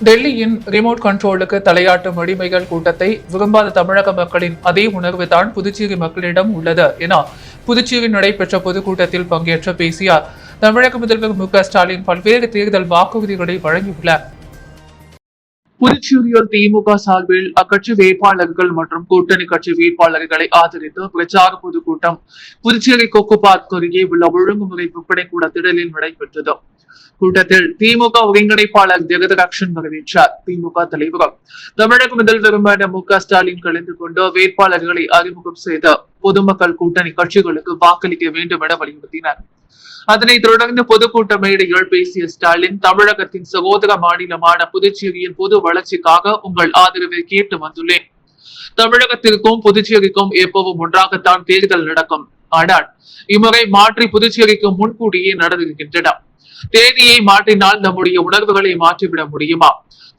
டெல்லியின் ரிமோட் கண்ட்ரோலுக்கு தலையாட்டும் அடிமைகள் கூட்டத்தை விரும்பாத தமிழக மக்களின் அதே உணர்வு தான் புதுச்சேரி மக்களிடம் உள்ளது என புதுச்சேரியில் நடைபெற்ற பொதுக்கூட்டத்தில் பங்கேற்று பேசிய தமிழக முதல்வர் மு.க.ஸ்டாலின் பல்வேறு தேர்தல் வாக்குறுதிகளை வழங்கியுள்ளார். புதுச்சேரியில் திமுக சார்பில் அக்கட்சி வேட்பாளர்கள் மற்றும் கூட்டணி கட்சி வேட்பாளர்களை ஆதரித்து பிரச்சார பொதுக்கூட்டம் புதுச்சேரி கொக்கு பார்க் அருகே உள்ள ஒழுங்குமுறை விற்பனை கூட திடலில் நடைபெற்றது. கூட்டத்தில் திமுக ஒருங்கிணைப்பாளர் ஜெகதரட்சன் வரவேற்றார். திமுக தலைவரும் தமிழக முதல்வருமான மு.க.ஸ்டாலின் கலந்து கொண்டு வேட்பாளர்களை அறிமுகம் செய்த பொதுமக்கள் கூட்டணி கட்சிகளுக்கு வாக்களிக்க வேண்டும் என வலியுறுத்தினர். அதனைத் தொடர்ந்து பொதுக்கூட்ட மேடையில் பேசிய ஸ்டாலின், தமிழகத்தின் சகோதர மாநிலமான புதுச்சேரியின் பொது வளர்ச்சிக்காக உங்கள் ஆதரவை கேட்டு வந்துள்ளேன். தமிழகத்திற்கும் புதுச்சேரிக்கும் எப்பவும் ஒன்றாகத்தான் தேர்தல் நடக்கும். ஆனால் இம்முறை மாற்றி புதுச்சேரிக்கு முன்கூட்டியே நடந்திருக்கின்றன. தேதியை மாற்றினால் நம்முடைய உணர்வுகளை மாற்றிவிட முடியுமா?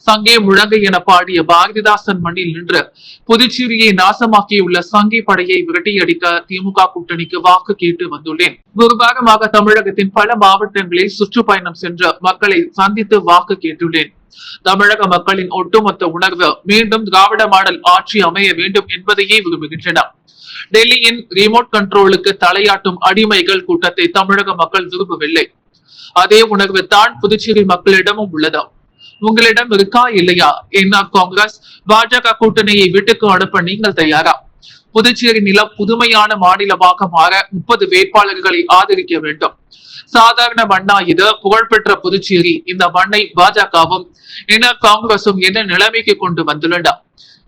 சங்கே முழங்கை என பாடிய பாரதிதாசன் மண்ணில் நின்று புதுச்சேரியை நாசமாக்கியுள்ள சங்கி படையை விரட்டியடிக்க திமுக கூட்டணிக்கு வாக்கு கேட்டு வந்துள்ளேன். ஒரு வாரமாக தமிழகத்தின் பல மாவட்டங்களில் சுற்றுப்பயணம் சென்று மக்களை சந்தித்து வாக்கு கேட்டுள்ளேன். தமிழக மக்களின் ஒட்டுமொத்த உணர்வு மீண்டும் திராவிட மாடல் ஆட்சி அமைய வேண்டும் என்பதையே விரும்புகின்றன. டெல்லியின் ரிமோட் கண்ட்ரோலுக்கு தலையாட்டும் அடிமைகள் கூட்டத்தை தமிழக மக்கள் விரும்பவில்லை. அதே உணர்வு தான் புதுச்சேரி மக்களிடமும் உள்ளது. உங்களிடம் இருக்கா இல்லையா? என்ன காங்கிரஸ் பாஜக கூட்டணியை வீட்டுக்கு அனுப்ப நீங்கள் தயாரா? புதுச்சேரி நிலம் புதுமையான மாநிலமாக மாற 30 வேட்பாளர்களை ஆதரிக்க வேண்டும். சாதாரண மண்ணா இது? புகழ்பெற்ற புதுச்சேரி. இந்த மண்ணை பாஜகவும் காங்கிரசும் என்ன நிலைமைக்கு கொண்டு வந்துள்ளன?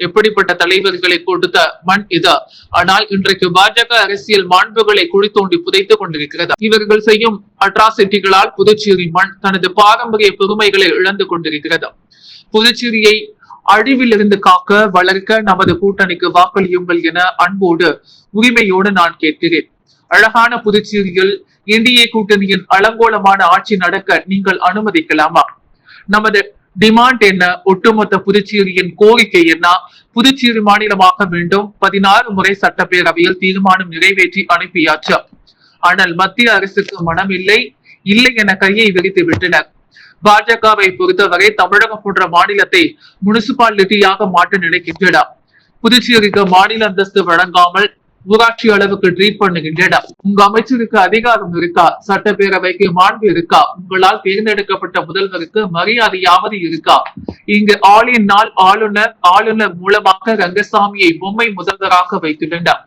எப்படிப்பட்ட தலைவர்களை கொடுத்த மண் இது. ஆனால் இன்றைக்கு பாஜக அரசியல் மாண்புகளை குழி தோண்டி புதைத்துக் கொண்டிருக்கிறது. இவர்கள் செய்யும் அட்ராசிட்டிகளால் புதுச்சேரி மண் தனது பாரம்பரிய பெருமைகளை இழந்து கொண்டிருக்கிறது. புதுச்சேரியை அழிவில் இருந்து காக்க வளர்க்க நமது கூட்டணிக்கு வாக்களியுங்கள் என அன்போடு உரிமையோடு நான் கேட்கிறேன். அழகான புதுச்சேரியில் என்டிஏ கூட்டணியின் அலங்கோலமான ஆட்சி நடக்க நீங்கள் அனுமதிக்கலாமா? நமது டிமாண்ட் என்ன? ஒட்டுமொத்த புதுச்சேரியின் கோரிக்கை என்ன? புதுச்சேரி மாநிலமாக வேண்டும். 16 முறை சட்டப்பேரவையில் தீர்மானம் நிறைவேற்றி அனுப்பியாச்சு. ஆனால் மத்திய அரசுக்கு மனம் இல்லை என கையை விரித்து விட்டனர். பாஜகவை பொறுத்தவரை தமிழகம் போன்ற மாநிலத்தை முனிசிபாலிட்டியாக மாற்ற நினைக்கின்றனர். புதுச்சேரிக்கு மாநில அந்தஸ்து வழங்காமல் ஊராட்சி அளவுக்கு ட்ரீட் பண்ணுகின்றன. உங்க அமைச்சருக்கு அதிகாரம் இருக்கா? சட்டப்பேரவைக்கு மாண்பு இருக்கா? உங்களால் தேர்ந்தெடுக்கப்பட்ட முதல்வருக்கு மரியாதையாவது இருக்கா? இங்கு ஆளின் நாள் ஆளுநர் மூலமாக ரங்கசாமியை பொம்மை முதல்வராக வைத்துள்ளனர்.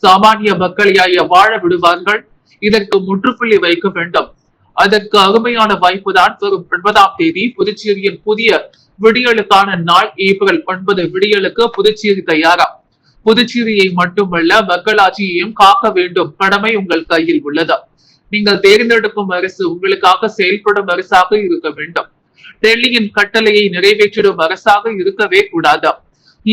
சாமானிய மக்களையாய வாழ விடுவார்கள். இதற்கு முற்றுப்புள்ளி வைக்க வேண்டும். அதற்கு அருமையான வாய்ப்புதான் வரும் 9ஆம் தேதி புதுச்சேரியின் புதிய விடியலுக்கான நாள். ஏப்ரல் 9 விடியலுக்கு புதுச்சேரி தயாரா? புதுச்சேரியை மட்டுமல்ல மக்களாட்சியையும் காக்க வேண்டும். கடமை உங்கள் கையில் உள்ளது. நீங்கள் தேர்ந்தெடுக்கும் அரசு உங்களுக்காக செயல்படும் அரசாக இருக்க வேண்டும். டெல்லியின் கட்டளையை நிறைவேற்றிடும் அரசாக இருக்கவே கூடாது.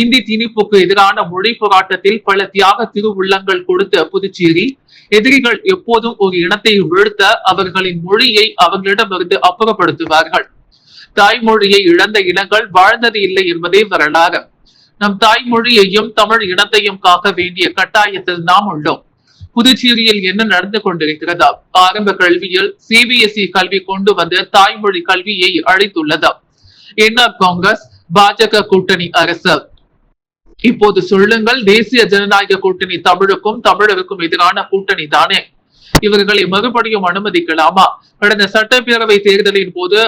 இந்தி திணிப்புக்கு எதிரான மொழி போராட்டத்தில் பல தியாக திருவுள்ளங்கள் கொடுத்த புதுச்சேரி எதிரிகள் எப்போதும் ஒரு இனத்தை வீழ்த்த அவர்களின் மொழியை அவர்களிடமிருந்து அப்புறப்படுத்துவார்கள். தாய்மொழியை இழந்த இனங்கள் வாழ்ந்தது இல்லை என்பதே வரலாறு. நம் தாய்மொழியையும் தமிழ் இனத்தையும் காக்க வேண்டிய கட்டாயத்தில் நாம் உள்ளோம். புதுச்சேரியில் என்ன நடந்து கொண்டிருக்கிறது? ஆரம்ப கல்வியில் சிபிஎஸ்இ கல்வி கொண்டு வந்து தாய்மொழி கல்வியை அழித்துள்ளது. என்ன காங்கிரஸ் பாஜக கூட்டணி அரசு? இப்போது சொல்லுங்கள், தேசிய ஜனநாயக கூட்டணி தமிழுக்கும் தமிழருக்கும் எதிரான கூட்டணி தானே? இவர்களை மறுபடியும் அனுமதிக்கலாமா? கடந்த சட்டப்பேரவை தேர்தலின் போது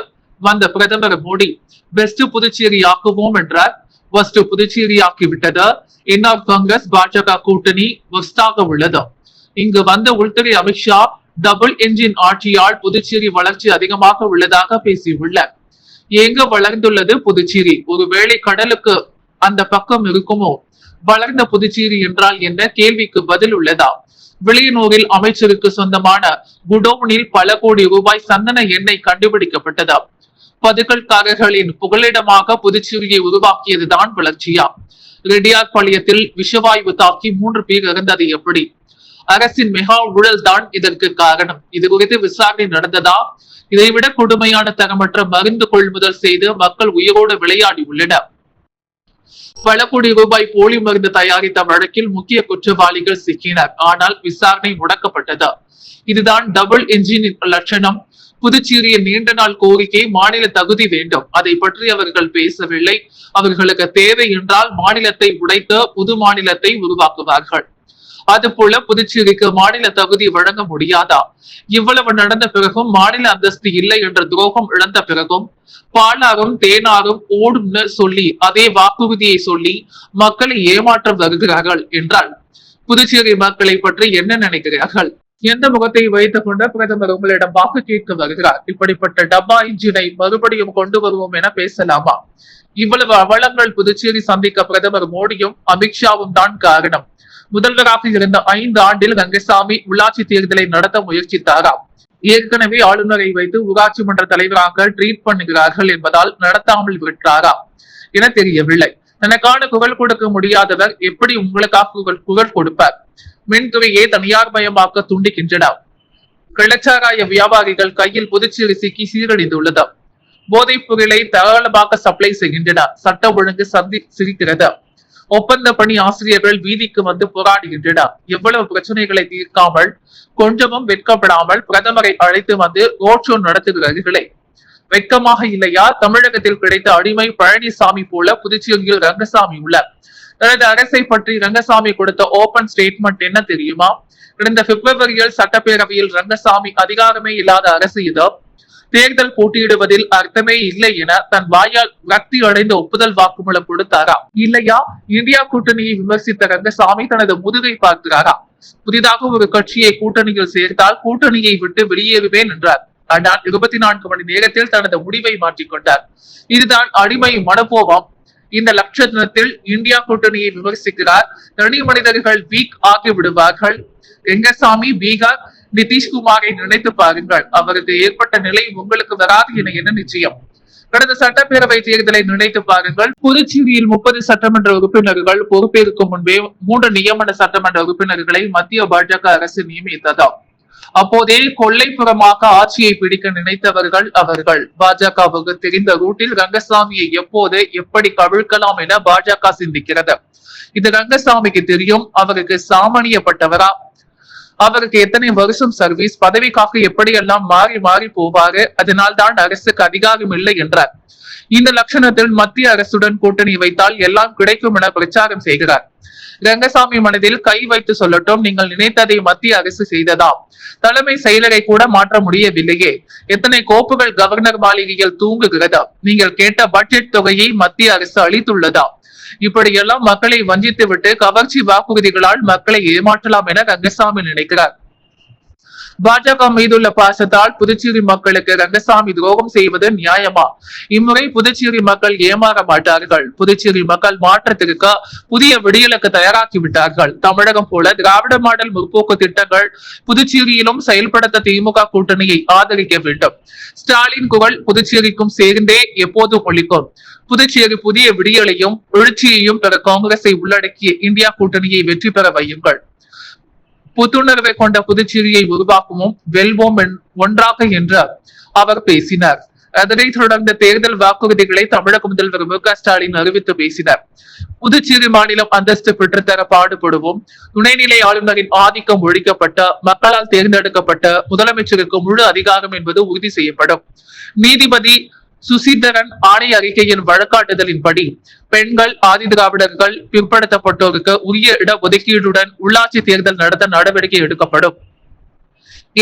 வந்த பிரதமர் மோடி பெஸ்ட் புதுச்சேரி ஆக்குவோம் என்றார். ஃபர்ஸ்ட் புதுச்சேரி ஆக்கிவிட்டது. என்ஆர் காங்கிரஸ் பாஜக கூட்டணி வஸ்டாக உள்ளது. இங்கு வந்த உள்துறை அமித்ஷா டபுள் என்ஜின் ஆட்சியால் புதுச்சேரி வளர்ச்சி அதிகமாக உள்ளதாக பேசியுள்ளார். எங்க வளர்ந்துள்ளது புதுச்சேரி? ஒருவேளை கடலுக்கு அந்த பக்கம் இருக்குமோ? வளர்ந்த புதுச்சேரி என்றால் என்ன கேள்விக்கு பதில் உள்ளதா? வெளியனூரில் அமைச்சருக்கு சொந்தமான குடோனில் பல கோடி ரூபாய் சந்தன எண்ணெய் கண்டுபிடிக்கப்பட்டது. பதுக்கல்காரர்களின் புகலிடமாக புதுச்சேரியை உருவாக்கியதுதான் வளர்ச்சியா? ரெட்டியார்பாளையத்தில் விஷவாயு தாக்கி 3 பேர் இறந்தது எப்படி? அரசின் மெகா ஊழல் தான் இதற்கு காரணம். இது குறித்து விசாரணை நடந்ததா? இதைவிட கொடுமையான தரமற்ற மருந்து கொள்முதல் செய்து மக்கள் உயிரோடு விளையாடி உள்ளனர். பல கோடி ரூபாய் போலி மருந்து தயாரித்த வழக்கில் முக்கிய குற்றவாளிகள் சிக்கினர். ஆனால் விசாரணை முடக்கப்பட்டது. இதுதான் டபுள் என்ஜின் லட்சணம். புதுச்சேரியின் நீண்ட நாள் கோரிக்கை மாநில தகுதி வேண்டும். அதை பற்றி அவர்கள் பேசவில்லை. அவர்களுக்கு தேவை என்றால் மாநிலத்தை உடைத்து புது மாநிலத்தை உருவாக்குவார்கள். அதுபோல புதுச்சேரிக்கு மாநில தகுதி வழங்க முடியாதா? இவ்வளவு நடந்த பிறகும் மாநில அந்தஸ்து இல்லை என்ற துரோகம் இழந்த பிறகும் பாலாரும் தேனாரும் ஓடும்னு சொல்லி அதே வாக்குறுதியை சொல்லி மக்களை ஏமாற்ற வருகிறார்கள் என்றால் புதுச்சேரி மக்களை பற்றி என்ன நினைக்கிறார்கள்? எந்த முகத்தை வைத்துக் கொண்ட பிரதமர் உங்களிடம் வாக்கு கேட்க வருகிறார்? இப்படிப்பட்ட டப்பா இன்ஜினை மறுபடியும் கொண்டு வருவோம் என பேசலாமா? இவ்வளவு அவலங்கள் புதுச்சேரி சந்திக்க பிரதமர் மோடியும் அமித்ஷாவும் தான் காரணம். முதல்வராக இருந்த 5 ஆண்டில் ரங்கசாமி உள்ளாட்சி தேர்தலை நடத்த முயற்சித்தாராம். ஏற்கனவே ஆளுநரை வைத்து ஊராட்சி மன்ற தலைவராக ட்ரீட் பண்ணுகிறார்கள் என்பதால் நடத்தாமல் விட்டாரா என தெரியவில்லை. தனக்கான குரல் கொடுக்க முடியாதவர் எப்படி உங்களுக்காக குரல் கொடுப்பார்? மின்துறையை தனியார் மயமாக்க துண்டிக்கின்றனர். கள்ளச்சாராய வியாபாரிகள் கையில் புதுச்சேரி சிக்கி சீரழிந்துள்ளது. போதைப் பொருளை தாராளமாக சப்ளை செய்கின்றனர். சட்ட ஒழுங்கு சிரிக்கிறது. ஒப்பந்த பணி ஆசிரியர்கள் வீதிக்கு வந்து போராடுகின்றனர். எவ்வளவு பிரச்சனைகளை தீர்க்காமல் கொஞ்சமும் வெட்கப்படாமல் பிரதமரை அழைத்து வந்து ரோட் ஷோ நடத்துகிறார்களே, வெட்கமாக இல்லையா? தமிழகத்தில் கிடைத்த அடிமை பழனிசாமி போல புதுச்சேரியில் ரங்கசாமி உள்ளார். தனது அரசை பற்றி ரங்கசாமி கொடுத்த ஓபன் ஸ்டேட்மெண்ட் என்ன தெரியுமா? கடந்த பிப்ரவரியில் சட்டப்பேரவையில் ரங்கசாமி அதிகாரமே இல்லாத அரசு இது, தேர்தல் போட்டியிடுவதில் அர்த்தமே இல்லை என தன் வாயால் விரக்தி அடைந்த ஒப்புதல் வாக்குமூலம் கொடுத்தாரா? இல்லையா? இந்தியா கூட்டணியை விமர்சித்த ரங்கசாமி தனது முதுகை பார்க்கிறாரா? புதிதாக ஒரு கட்சியை கூட்டணியில் சேர்த்தால் கூட்டணியை விட்டு வெளியேறுவேன் என்றார். ஆனால் 24 மணி நேரத்தில் தனது முடிவை மாற்றிக்கொண்டார். இதுதான் அடிமை மனோபாவம். இந்த லட்சணத்தில் இந்தியா கூட்டணியை விமர்சிக்கிறார். தனி மனிதர்கள் வீக் ஆகி விடுவார்கள். ரங்கசாமி பீகார் நிதிஷ்குமாரை நினைத்து பாருங்கள். அவருக்கு ஏற்பட்ட நிலை உங்களுக்கு வராது என என்ன நிச்சயம்? கடந்த சட்டப்பேரவை தேர்தலை நினைத்து பாருங்கள். புதுச்சேரியில் 30 சட்டமன்ற உறுப்பினர்கள் பொறுப்பேற்கும் முன்பே 3 நியமன சட்டமன்ற உறுப்பினர்களை மத்திய பாஜக அரசு நியமித்தது. அப்போதே கொள்ளைப்புறமாக ஆட்சியை பிடிக்க நினைத்தவர்கள் அவர்கள். பாஜகவுக்கு தெரிந்த ரூட்டில் ரங்கசாமியை எப்போது எப்படி கவிழ்க்கலாம் என பாஜக சிந்திக்கிறது. இது ரங்கசாமிக்கு தெரியும். அவருக்கு சாமானியப்பட்டவரா? அவருக்கு எத்தனை வருஷம் சர்வீஸ், பதவிக்காக எப்படியெல்லாம் மாறி மாறி போவாரு. அதனால் தான் அரசுக்கு அதிகாரம் இல்லை என்றார். இந்த லட்சணத்தில் மத்திய அரசுடன் கூட்டணி வைத்தால் எல்லாம் கிடைக்கும் என பிரச்சாரம் செய்கிறார். ரங்கசாமி மனதில் கை வைத்து சொல்லட்டும், நீங்கள் நினைத்ததை மத்திய அரசு செய்ததா? தலைமை செயலரை கூட மாற்ற முடியவில்லையே. எத்தனை கோப்புகள் கவர்னர் மாளிகையில் தூங்குகிறதா? நீங்கள் கேட்ட பட்ஜெட் தொகையை மத்திய அரசு அளித்துள்ளதா? இப்படியெல்லாம் மக்களை வஞ்சித்து விட்டு கவர்ச்சி வாக்குறுதிகளால் மக்களை ஏமாற்றலாம் என ரங்கசாமி நினைக்கிறார். பாஜக மீதுள்ள பாசத்தால் புதுச்சேரி மக்களுக்கு ரங்கசாமி துரோகம் செய்வது நியாயமா? இம்முறை புதுச்சேரி மக்கள் ஏமாற மாட்டார்கள். புதுச்சேரி மக்கள் மாற்றத்திற்கு புதிய விடியலுக்கு தயாராக்கி விட்டார்கள். தமிழகம் போல திராவிட மாடல் முற்போக்கு திட்டங்கள் புதுச்சேரியிலும் செயல்படுத்த திமுக கூட்டணியை ஆதரிக்க வேண்டும். ஸ்டாலின் குரல் புதுச்சேரிக்கும் சேர்ந்தே எப்போதும் ஒழிக்கும். புதுச்சேரி புதிய விடியலையும் எழுச்சியையும் பெற காங்கிரஸை உள்ளடக்கிய இந்தியா கூட்டணியை வெற்றி பெற வையுங்கள். புத்துணர்வை கொண்ட புதுச்சேரியை உருவாக்குவோம், வெல்வோம் ஒன்றாக என்று அவர் பேசினார். அதனைத் தொடர்ந்த தேர்தல் வாக்குறுதிகளை தமிழக முதல்வர் மு.க. ஸ்டாலின் அறிவித்து பேசினார். புதுச்சேரி மாநிலம் அந்தஸ்து பெற்றுத்தர பாடுபடுவோம். துணைநிலை ஆளுநரின் ஆதிக்கம் ஒழிக்கப்பட்ட மக்களால் தேர்ந்தெடுக்கப்பட்ட முதலமைச்சருக்கு முழு அதிகாரம் என்பது உறுதி செய்யப்படும். நீதிபதி சுசீதரன் ஆணை அறிக்கையின் வழக்காட்டுதலின்படி பெண்கள், ஆதிதிராவிடர்கள், பிற்படுத்தப்பட்டோருக்கு உரிய இட ஒதுக்கீடுடன் உள்ளாட்சி தேர்தல் நடத்த நடவடிக்கை எடுக்கப்படும்.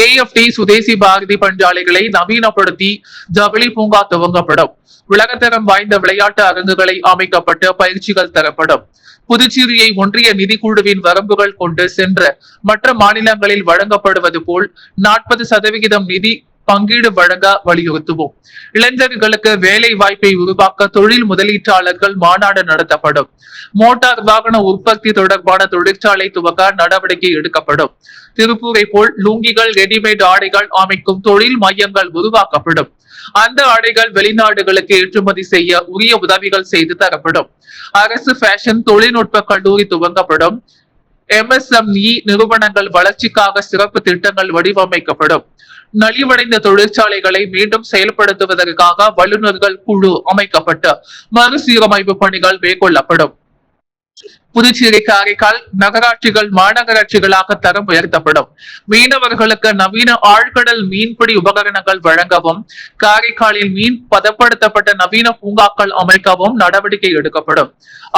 AFT சுதேசி பாரதி பஞ்சாலைகளை நவீனப்படுத்தி ஜவுளி பூங்கா துவங்கப்படும். உலகத்தரம் வாய்ந்த விளையாட்டு அரங்குகளை அமைக்கப்பட்டு பயிற்சிகள் தரப்படும். புதுச்சேரியை ஒன்றிய நிதிக்குழுவின் வரம்புகள் கொண்டு சென்ற மற்ற மாநிலங்களில் வழங்கப்படுவது போல் 40% நிதி பங்கீடு வழங்க வலியுறுத்துவோம். இளைஞர்களுக்கு வேலை வாய்ப்பை உருவாக்க தொழில் முதலீட்டாளர்கள் மாநாடு நடத்தப்படும். மோட்டார் வாகன உற்பத்தி தொடர்பான தொழிற்சாலை துவக்க நடவடிக்கை எடுக்கப்படும். திருப்பூரை போல் லுங்கிகள், ரெடிமேட் ஆடைகள் அமைக்கும் தொழில் மையங்கள் உருவாக்கப்படும். அந்த ஆடைகள் வெளிநாடுகளுக்கு ஏற்றுமதி செய்ய உரிய உதவிகள் செய்து தரப்படும். அரசு ஃபேஷன் தொழில்நுட்ப கல்லூரி துவங்கப்படும். MSME நிறுவனங்கள் வளர்ச்சிக்காக சிறப்பு திட்டங்கள் வடிவமைக்கப்படும். நலிவடைந்த தொழிற்சாலைகளை மீண்டும் செயல்படுத்துவதற்காக வல்லுநர்கள் குழு அமைக்கப்பட்டு மறுசீரமைப்பு பணிகள் மேற்கொள்ளப்படும். புதுச்சேரி காரைக்கால் நகராட்சிகள் மாநகராட்சிகளாக தரம் உயர்த்தப்படும். மீனவர்களுக்கு நவீன ஆழ்கடல் மீன்பிடி உபகரணங்கள் வழங்கவும், காரைக்காலில் மீன் பதப்படுத்தப்பட்ட நவீன பூங்காக்கள் அமைக்கவும் நடவடிக்கை எடுக்கப்படும்.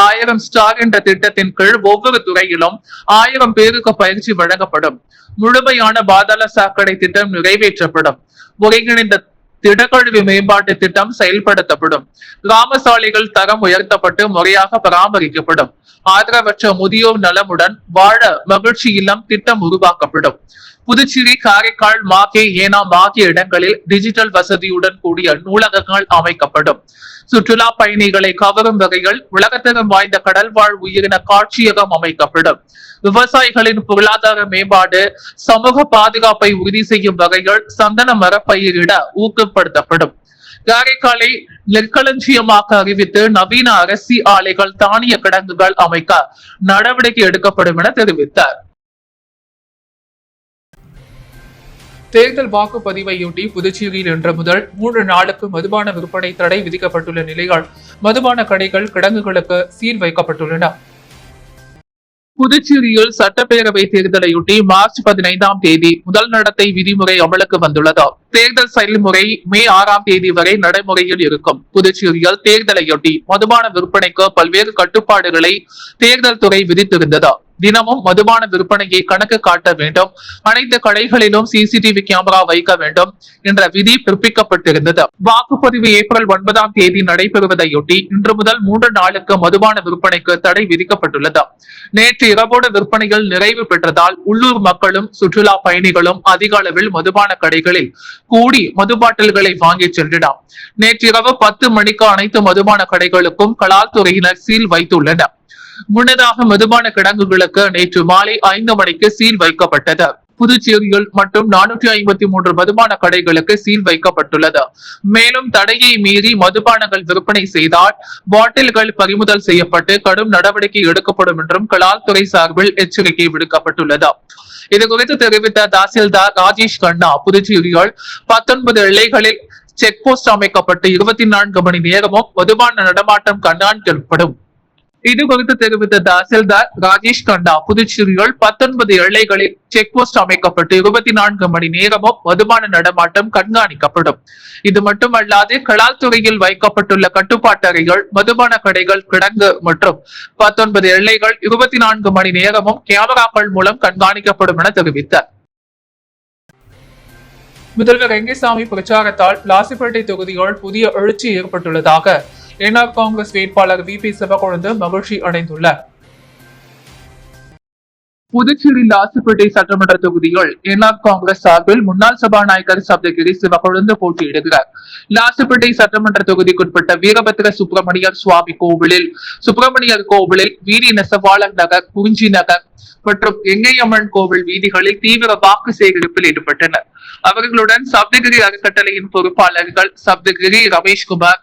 1000 ஸ்டார் என்ற திட்டத்தின் கீழ் ஒவ்வொரு துறையிலும் 1000 பேருக்கு பயிற்சி வழங்கப்படும். முழுமையான பாதாள சாக்கடை திட்டம் நிறைவேற்றப்படும். ஒருங்கிணைந்த திடக்கழிவு மேம்பாட்டு திட்டம் செயல்படுத்தப்படும். கிராம சாலைகள் தரம் உயர்த்தப்பட்டு முறையாக பராமரிக்கப்படும். ஆதரவற்ற முதியோர் நலமுடன் வாழ மகிழ்ச்சி இல்லம் திட்டம் உருவாக்கப்படும். புதுச்சேரி காரைக்கால் மாகே ஏனாம் ஆகிய இடங்களில் டிஜிட்டல் வசதியுடன் கூடிய நூலகங்கள் அமைக்கப்படும். சுற்றுலா பயணிகளை கவரும் வகையில் உலகத்தரம் வாய்ந்த கடல்வாழ் உயிரின காட்சியகம் அமைக்கப்படும். விவசாயிகளின் பொருளாதார மேம்பாடு, சமூக பாதுகாப்பை உறுதி செய்யும் வகையில் சந்தன மரப்பயிரிட ஊக்கப்படுத்தப்படும். காரைக்காலை நெற்களஞ்சியமாக அறிவித்து நவீன அரிசி ஆலைகள், தானிய கிடங்குகள் அமைக்க நடவடிக்கை எடுக்கப்படும் என தெரிவித்தார். தேர்தல் வாக்குப்பதிவையொட்டி புதுச்சேரியில் இன்று முதல் 3 நாளுக்கு மதுபான விற்பனை தடை விதிக்கப்பட்டுள்ள நிலையால் மதுபான கடைகள், கிடங்குகளுக்கு சீல் வைக்கப்பட்டுள்ளன. புதுச்சேரியில் சட்டப்பேரவை தேர்தலையொட்டி மார்ச் 15ஆம் தேதி முதல் நடத்தை விதிமுறை அமலுக்கு வந்துள்ளது. தேர்தல் செயல்முறை மே 6ஆம் தேதி வரை நடைமுறையில் இருக்கும். புதுச்சேரியில் தேர்தலையொட்டி மதுபான விற்பனைக்கு பல்வேறு கட்டுப்பாடுகளை தேர்தல் துறை விதித்திருந்தது. தினமும் மதுபான விற்பனையை கணக்கு காட்ட வேண்டும், அனைத்து கடைகளிலும் சிசிடிவி கேமரா வைக்க வேண்டும் என்ற விதி பிறப்பிக்கப்பட்டிருந்தது. வாக்குப்பதிவு ஏப்ரல் 9ஆம் தேதி நடைபெறுவதையொட்டி இன்று முதல் 3 நாளுக்கு மதுபான விற்பனைக்கு தடை விதிக்கப்பட்டுள்ளது. நேற்று இரவோடு விற்பனைகள் நிறைவு பெற்றதால் உள்ளூர் மக்களும் சுற்றுலா பயணிகளும் அதிக அளவில் மதுபான கடைகளில் கூடி மது பாட்டில்களை வாங்கி சென்றனர். நேற்று இரவு 10 மணிக்கு அனைத்து மதுபான கடைகளுக்கும் கலால்துறையினர் சீல் வைத்துள்ளனர். முன்னதாக மதுபான கிடங்குகளுக்கு நேற்று மாலை 5 மணிக்கு சீல் வைக்கப்பட்டது. புதுச்சேரியில் மட்டும் 453 மதுபான கடைகளுக்கு சீல் வைக்கப்பட்டுள்ளது. மேலும் தடையை மீறி மதுபானங்கள் விற்பனை செய்தால் பாட்டில்கள் பறிமுதல் செய்யப்பட்டு கடும் நடவடிக்கை எடுக்கப்படும் என்றும் கலால்துறை சார்பில் எச்சரிக்கை விடுக்கப்பட்டுள்ளது. இதுகுறித்து தெரிவித்த தாசில்தார் ராஜேஷ் கண்ணா, புதுச்சேரியில் 19 எல்லைகளில் செக் போஸ்ட் அமைக்கப்பட்டு 24 மணி நேரமும் மதுபான நடமாட்டம் கண்காணிக்கப்படும். இது குறித்து தெரிவித்த தாசில்தார் ராஜேஷ் கண்ணா, புதுச்சேரியில் 19 எல்லைகளில் செக் போஸ்ட் அமைக்கப்பட்டு 24 மணி நேரமும் மதுபான நடமாட்டம் கண்காணிக்கப்படும். இது மட்டுமல்லாது கலால்துறையில் வைக்கப்பட்டுள்ள கட்டுப்பாட்டறைகள், மதுபான கடைகள், கிடங்கு மற்றும் 19 எல்லைகள் 24 மணி நேரமும் கேமராக்கள் மூலம் கண்காணிக்கப்படும் என தெரிவித்தார். முதல்வர் ரெங்கசாமி பிரச்சாரத்தால் லாசிப்பேட்டை தொகுதியில் புதிய எழுச்சி ஏற்பட்டுள்ளதாக என்ஆர் காங்கிரஸ் வேட்பாளர் VP சிவக்கொழுந்து மகிழ்ச்சி அடைந்துள்ளார். புதுச்சேரி லாசிப்பேட்டை சட்டமன்ற தொகுதியில் என்ஆர் காங்கிரஸ் சார்பில் முன்னாள் சபாநாயகர் சப்தகிரி சிவக்கொழுந்து போட்டியிடுகிறார். லாசிப்பேட்டை சட்டமன்ற தொகுதிக்குட்பட்ட வீரபத்ர சுப்பிரமணியர் சுவாமி கோவிலில், சுப்பிரமணியர் கோவிலில், வீரி நெசவாளர் நகர், குறிஞ்சி நகர் மற்றும் எங்கையம்மன் கோவில் வீதிகளில் தீவிர வாக்கு சேகரிப்பில் ஈடுபட்டனர். அவர்களுடன் சப்தகிரி அறக்கட்டளையின் பொறுப்பாளர்கள் சப்தகிரி ரமேஷ்குமார்,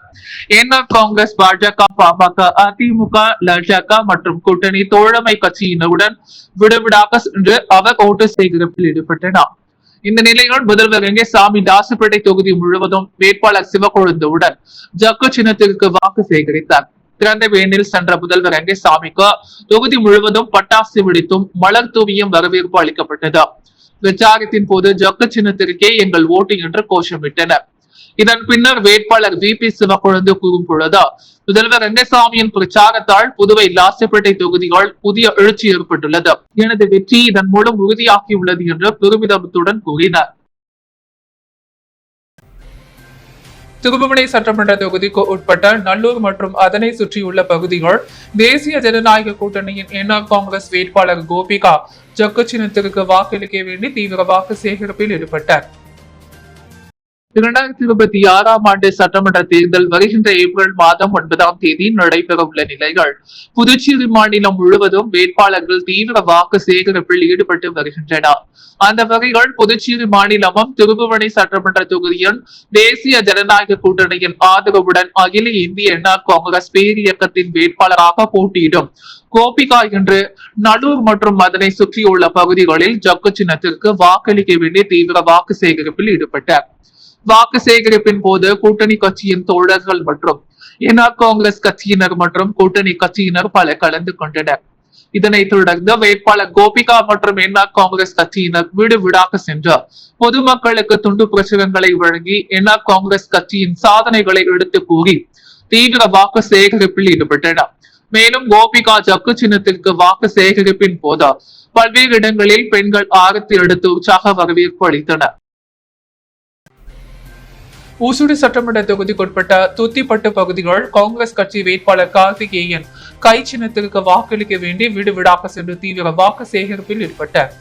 என்ஆர் காங்கிரஸ், பாஜக, பாமக, அதிமுக, லஜக மற்றும் கூட்டணி தோழமை கட்சியினருடன் விடுவிடாக சென்று அவர் ஓட்டு சேகரிப்பில் ஈடுபட்டனர். இந்த நிலையில் முதல்வர் ரெங்கசாமி லாசிப்பேட்டை தொகுதி முழுவதும் வேட்பாளர் சிவக்கொழுந்துடன் ஜக்கு சின்னத்திற்கு வாக்கு சேகரித்தார். திறந்த வேனில் சென்ற முதல்வர் ரெங்கசாமிக்கு தொகுதி முழுவதும் பட்டாசு வெடித்தும் மலர் தூவியும் வரவேற்பு அளிக்கப்பட்டது. பிரச்சாரத்தின் போது ஜக்கு சின்னத்திற்கே எங்கள் ஓட்டு என்று கோஷமிட்டனர். இதன் பின்னர் வேட்பாளர் VP சிவக்கொழுந்து கூறும் பொழுது, முதல்வர் ரெங்கசாமியின் பிரச்சாரத்தால் புதுவை லாசிப்பேட்டை தொகுதிகள் புதிய எழுச்சி ஏற்பட்டுள்ளது. எனது வெற்றி இதன் மூலம் உறுதியாகியுள்ளது என்று பெருமிதத்துடன் கூறினார். திருபுவனை சட்டமன்ற தொகுதிக்கு உட்பட்ட நல்லூர் மற்றும் அதனை சுற்றியுள்ள பகுதிகள் தேசிய ஜனநாயக கூட்டணியின் என்ஆர் காங்கிரஸ் வேட்பாளர் கோபிகா ஜக்கு சின்னத்திற்கு வாக்களிக்க வேண்டி தீவிர வாக்கு சேகரிப்பில் ஈடுபட்டார். 2026 ஆண்டு சட்டமன்ற தேர்தல் வருகின்ற ஏப்ரல் மாதம் 9ஆம் தேதி நடைபெற உள்ள நிலையில் புதுச்சேரி மாநிலம் முழுவதும் வேட்பாளர்கள் தீவிர வாக்கு சேகரிப்பில் ஈடுபட்டு வருகின்றனர். அந்த வகையில் புதுச்சேரி மாநிலமும் திருபுவனை சட்டமன்ற தொகுதியின் தேசிய ஜனநாயக கூட்டணியின் ஆதரவுடன் அகில இந்திய என்ஆர் காங்கிரஸ் பேரியக்கத்தின் வேட்பாளராக போட்டியிடும் கோபிகா என்று நல்லூர் மற்றும் அதனை சுற்றியுள்ள பகுதிகளில் ஜக்கு சின்னத்திற்கு வாக்களிக்க வேண்டிய தீவிர வாக்கு சேகரிப்பில் ஈடுபட்டார். வாக்கு சேகரிப்பின் போது கூட்டணி கட்சியின் தோழர்கள் மற்றும் என்ஆர் காங்கிரஸ் கட்சியினர் மற்றும் கூட்டணி கட்சியினர் பல கலந்து கொண்டனர். இதனைத் தொடர்ந்து வேட்பாளர் கோபிகா மற்றும் என்ஆர் காங்கிரஸ் கட்சியினர் வீடு வீடாக சென்று பொதுமக்களுக்கு துண்டு பிரசுரங்களை வழங்கி என்ஆர் காங்கிரஸ் கட்சியின் சாதனைகளை எடுத்து கூறி தீவிர வாக்கு சேகரிப்பில் ஈடுபட்டனர். மேலும் கோபிகா ஜக்கு சின்னத்திற்கு வாக்கு சேகரிப்பின் போது பல்வேறு இடங்களில் பெண்கள் ஆரத்தி எடுத்து உற்சாக வரவேற்பு அளித்தனர். ஊசுடு சட்டமன்ற தொகுதிக்குட்பட்ட துத்திப்பட்டு பகுதிகள் காங்கிரஸ் கட்சி வேட்பாளர் கார்த்திகேயன் கை சின்னத்திற்கு வாக்களிக்க வேண்டி வீடு வீடாக சென்று தீவிர வாக்கு சேகரிப்பில் ஈடுபட்டார்.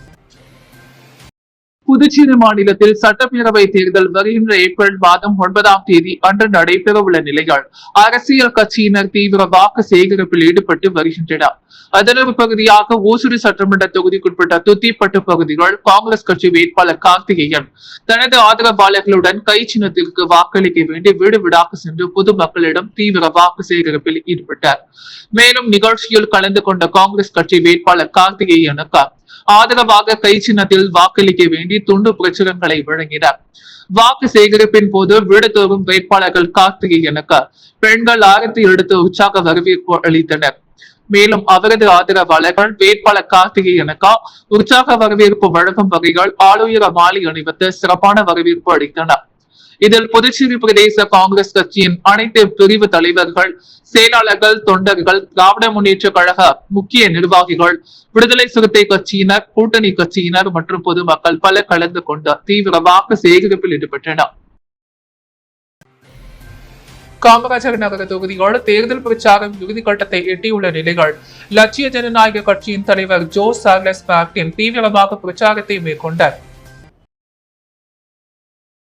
புதுச்சேரி மாநிலத்தில் சட்டப்பேரவை தேர்தல் வருகின்ற ஏப்ரல் மாதம் 9ஆம் தேதி அன்று நடைபெற உள்ள நிலையில் அரசியல் கட்சியினர் தீவிர வாக்கு சேகரிப்பில் ஈடுபட்டு வருகின்றனர். அதன் ஒரு பகுதியாக ஊசுடு சட்டமன்ற தொகுதிக்குட்பட்ட துத்திப்பட்டு பகுதிகள் காங்கிரஸ் கட்சி வேட்பாளர் கார்த்திகேயன் தனது ஆதரவாளர்களுடன் கை சின்னத்திற்கு வாக்களிக்க வேண்டி வீடு வீடாக சென்று பொதுமக்களிடம் தீவிர வாக்கு சேகரிப்பில் ஈடுபட்டார். மேலும் நிகழ்ச்சியில் கலந்து கொண்ட காங்கிரஸ் கட்சி வேட்பாளர் கார்த்திகேயனுக்கு ஆதரவாக கை சின்னத்தில் வாக்களிக்க வேண்டி துண்டு பிரச்சுரங்களை வழங்கினார். வாக்கு சேகரிப்பின் போது வீடுதோறும் வேட்பாளர்கள் கார்த்திகேயனுக்கு பெண்கள் ஆரத்தி எடுத்து உற்சாக வரவேற்பு அளித்தனர். மேலும் அவரது ஆதரவாளர்கள் வேட்பாளர் கார்த்திகேயனுக்கு உற்சாக வரவேற்பு வழங்கும் வகைகள் ஆளுயர மாலை அணிவித்து சிறப்பான வரவேற்பு அளித்தனர். இதில் புதுச்சேரி பிரதேச காங்கிரஸ் கட்சியின் அனைத்து பிரிவு தலைவர்கள், செயலாளர்கள், தொண்டர்கள், திராவிட முன்னேற்ற கழக முக்கிய நிர்வாகிகள், விடுதலை சிறுத்தை கட்சியினர், கூட்டணி கட்சியினர் மற்றும் பொதுமக்கள் பலர் கலந்து கொண்டு தீவிர வாக்கு சேகரிப்பில் ஈடுபட்டனர். காமராஜர் நகர தொகுதியோடு தேர்தல் பிரச்சாரம் இறுதிக்கட்டத்தை எட்டியுள்ள நிலைகள் லட்சிய ஜனநாயக கட்சியின் தலைவர் ஜோ சார்லஸ் மார்டின் தீவிரமாக பிரச்சாரத்தை மேற்கொண்டார்.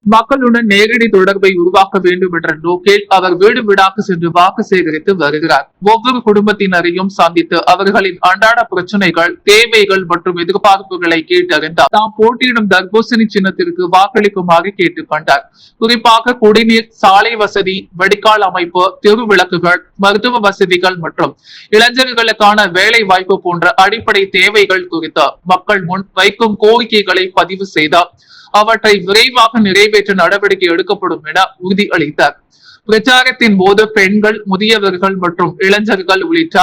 மக்களுடன் நேரடி தொடர்பை உருவாக்க வேண்டும் என்ற நோக்கில் அவர் வீடு வீடாக சென்று வாக்கு சேகரித்து வருகிறார். ஒவ்வொரு குடும்பத்தினரையும் சந்தித்து அவர்களின் அன்றாட பிரச்சனைகள், தேவைகள் மற்றும் எதிர்பார்ப்புகளை கேட்டறிந்தார். தாம் போட்டியிடும் தர்பூசணி சின்னத்திற்கு வாக்களிக்குமாறு கேட்டுக் கொண்டார். குறிப்பாக குடிநீர், சாலை வசதி, வடிகால் அமைப்பு, தெரு விளக்குகள், மருத்துவ வசதிகள் மற்றும் இளைஞர்களுக்கான வேலை வாய்ப்பு போன்ற அடிப்படை தேவைகள் குறித்து மக்கள் முன் வைக்கும் கோரிக்கைகளை பதிவு செய்தார். அவற்றை விரைவாக நிறைவேற்ற நடவடிக்கை எடுக்கப்படும் என உறுதி அளித்தார். பிரச்சாரத்தின் போது பெண்கள், முதியவர்கள் மற்றும் இளைஞர்கள் உள்ளிட்ட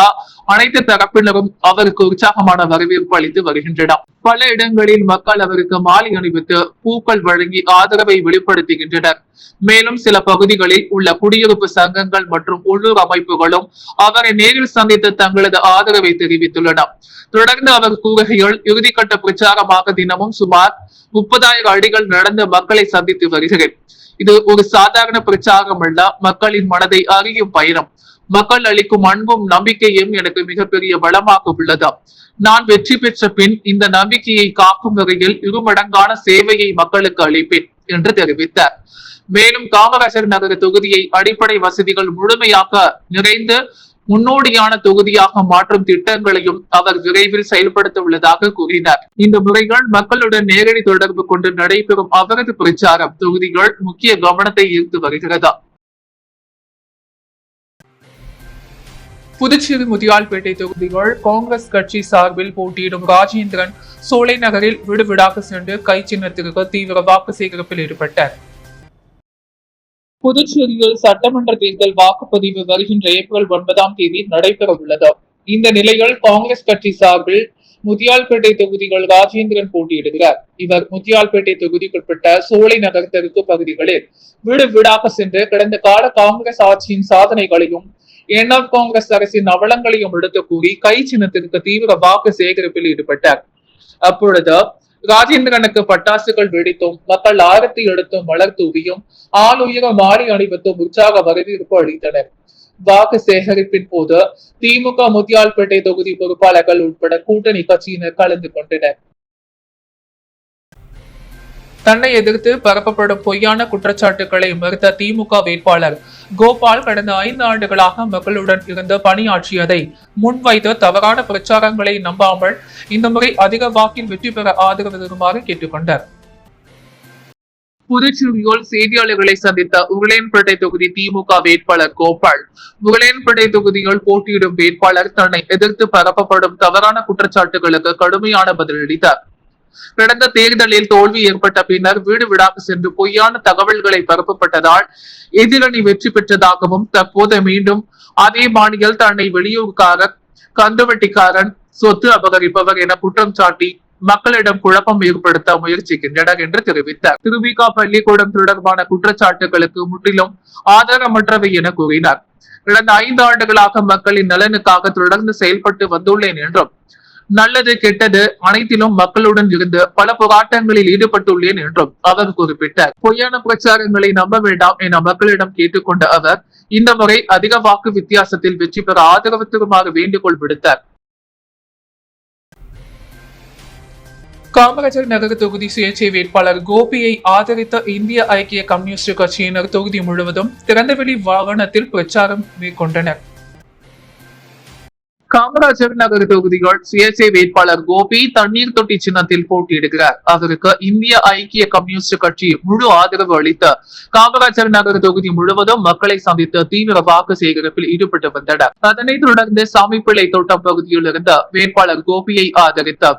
அனைத்து தரப்பினரும் அவருக்கு உற்சாகமான வரவேற்பு அளித்து வருகின்றனர். பல இடங்களில் மக்கள் அவருக்கு மாலை அணிவித்து பூக்கள் வழங்கி ஆதரவை வெளிப்படுத்துகின்றனர். மேலும் சில பகுதிகளில் உள்ள குடியிருப்பு சங்கங்கள் மற்றும் உள்ளூர் அமைப்புகளும் அவரை நேரில் சந்தித்து தங்களது ஆதரவை தெரிவித்துள்ளனர். தொடர்ந்து அவர் கூறுகையில் இறுதிக்கட்ட பிரச்சாரமாக தினமும் சுமார் 30,000 அடிகள் நடந்து மக்களை சந்தித்து வருகிறேன். இது ஒரு சாதாரண பிரச்சாரம் அல்ல, மக்களின் மனதை அறியும் பயணம். மக்கள் அளிக்கும் அன்பும் நம்பிக்கையும் எனக்கு மிகப்பெரிய பலமாக உள்ளது. நான் வெற்றி பெற்ற பின் இந்த நம்பிக்கையை காக்கும் வகையில் இருமடங்கான சேவையை மக்களுக்கு அளிப்பேன் என்று தெரிவித்தார். மேலும் காமராஜர் நகர தொகுதியை அடிப்படை வசதிகள் முழுமையாக நிறைந்து முன்னோடியான தொகுதியாக மாற்றும் திட்டங்களையும் அவர் விரைவில் செயல்படுத்த உள்ளதாக கூறினார். இந்த முறைகள் மக்களுடன் நேரடி தொடர்பு கொண்டு நடைபெறும் அவரது பிரச்சாரம் தொகுதிகள் முக்கிய கவனத்தை ஈர்த்து வருகிறது. புதுச்சேரி முதியால்பேட்டை தொகுதிகள் காங்கிரஸ் கட்சி சார்பில் போட்டியிடும் ராஜேந்திரன் சோலை நகரில் வீடு வீடாக சென்று கை சின்னத்திற்கு தீவிர வாக்கு சேகரிப்பில் ஈடுபட்டார். புதுச்சேரியில் சட்டமன்ற தேர்தல் வாக்குப்பதிவு வருகின்ற ஏப்ரல் 9ஆம் தேதி நடைபெற உள்ளது. இந்த நிலையில் காங்கிரஸ் கட்சி சார்பில் முதியால்பேட்டை தொகுதிகள் ராஜேந்திரன் போட்டியிடுகிறார். இவர் முதியால்பேட்டை தொகுதிக்குட்பட்ட சோலை நகர் தெற்கு பகுதிகளில் வீடு வீடாக சென்று கடந்த கால காங்கிரஸ் ஆட்சியின் சாதனைகளையும் என்ஆர் காங்கிரஸ் அரசின் அவலங்களையும் எடுத்து கூறி கை சின்னத்திற்கு தீவிர வாக்கு சேகரிப்பில் ஈடுபட்டார். அப்பொழுது ராஜேந்திரனுக்கு பட்டாசுகள் வெடித்தும் மக்கள் ஆரத்தி எடுத்தும் மலர் தூவியும் ஆளுயர மாறி அணிவித்தும் உற்சாக வரவேற்பு அளித்தனர். வாக்கு சேகரிப்பின் போது திமுக முத்தியால்பேட்டை தொகுதி பொறுப்பாளர்கள் உட்பட கூட்டணி கட்சியினர் கலந்து கொண்டனர். தன்னை எதிர்த்து பரப்பப்படும் பொய்யான குற்றச்சாட்டுகளை மறுத்த திமுக வேட்பாளர் கோபால் கடந்த 5 ஆண்டுகளாக மக்களுடன் இருந்து பணியாற்றியதை முன்வைத்து தவறான பிரச்சாரங்களை நம்பாமல் இந்த முறை அதிக வாக்கில் வெற்றி பெற ஆதரவு தருமாறு கேட்டுக்கொண்டார். புதுச்சேரியில் செய்தியாளர்களை சந்தித்த உருளையன்பேட்டை தொகுதி திமுக வேட்பாளர் கோபால், உருளையன்பேட்டை தொகுதியில் போட்டியிடும் வேட்பாளர் தன்னை எதிர்த்து பரப்பப்படும் தவறான குற்றச்சாட்டுகளுக்கு கடுமையான பதிலளித்தார். கடந்த தேர்தலில் தோல்வி ஏற்பட்ட பின்னர் வீடு வீடாக சென்று பொய்யான தகவல்களை பரப்பப்பட்டதால் எதிரணி வெற்றி பெற்றதாகவும், தற்போது மீண்டும் அதே பாணியில் தன்னை வெளியூர்காரர், கந்துவட்டிக்காரன், சொத்து அபகரிப்பவர் என குற்றம் சாட்டி மக்களிடம் குழப்பம் ஏற்படுத்த முயற்சிக்கின்றனர் என்று தெரிவித்தார். திருவிக பள்ளிக்கூடம் தொடர்பான குற்றச்சாட்டுகளுக்கு முற்றிலும் ஆதாரமற்றவை என கூறினார். கடந்த 5 ஆண்டுகளாக மக்களின் நலனுக்காக தொடர்ந்து செயல்பட்டு வந்துள்ளேன் என்றும், நல்லது கெட்டது அனைத்திலும் மக்களுடன் இருந்து பல போராட்டங்களில் ஈடுபட்டுள்ளேன் என்றும் அவர் குறிப்பிட்டார். பொய்யான பிரச்சாரங்களை நம்ப வேண்டாம் என மக்களிடம் கேட்டுக்கொண்ட அவர் இந்த முறை அதிக வாக்கு வித்தியாசத்தில் வெற்றி பெற ஆதரவு தருமாறு வேண்டுகோள் விடுத்தார். காமராஜர் நகர தொகுதி சுயேட்சை வேட்பாளர் கோபியை ஆதரித்த இந்திய ஐக்கிய கம்யூனிஸ்ட் கட்சியினர் தொகுதி முழுவதும் திறந்தவெளி வாகனத்தில் பிரச்சாரம் மேற்கொண்டனர். காமராஜர் நகர் தொகுதிகள் சுயேட்சை வேட்பாளர் கோபி தண்ணீர் தொட்டி சின்னத்தில் போட்டியிடுகிறார். அவருக்கு இந்திய ஐக்கிய கம்யூனிஸ்ட் கட்சி முழு ஆதரவு அளித்த காமராஜர் நகர் தொகுதி முழுவதும் மக்களை சந்தித்து தீவிர வாக்கு சேகரிப்பில் ஈடுபட்டு வந்தனர். அதனைத் தொடர்ந்து சாமிப்பிள்ளை தோட்டம் பகுதியில் இருந்த வேட்பாளர் கோபியை ஆதரித்த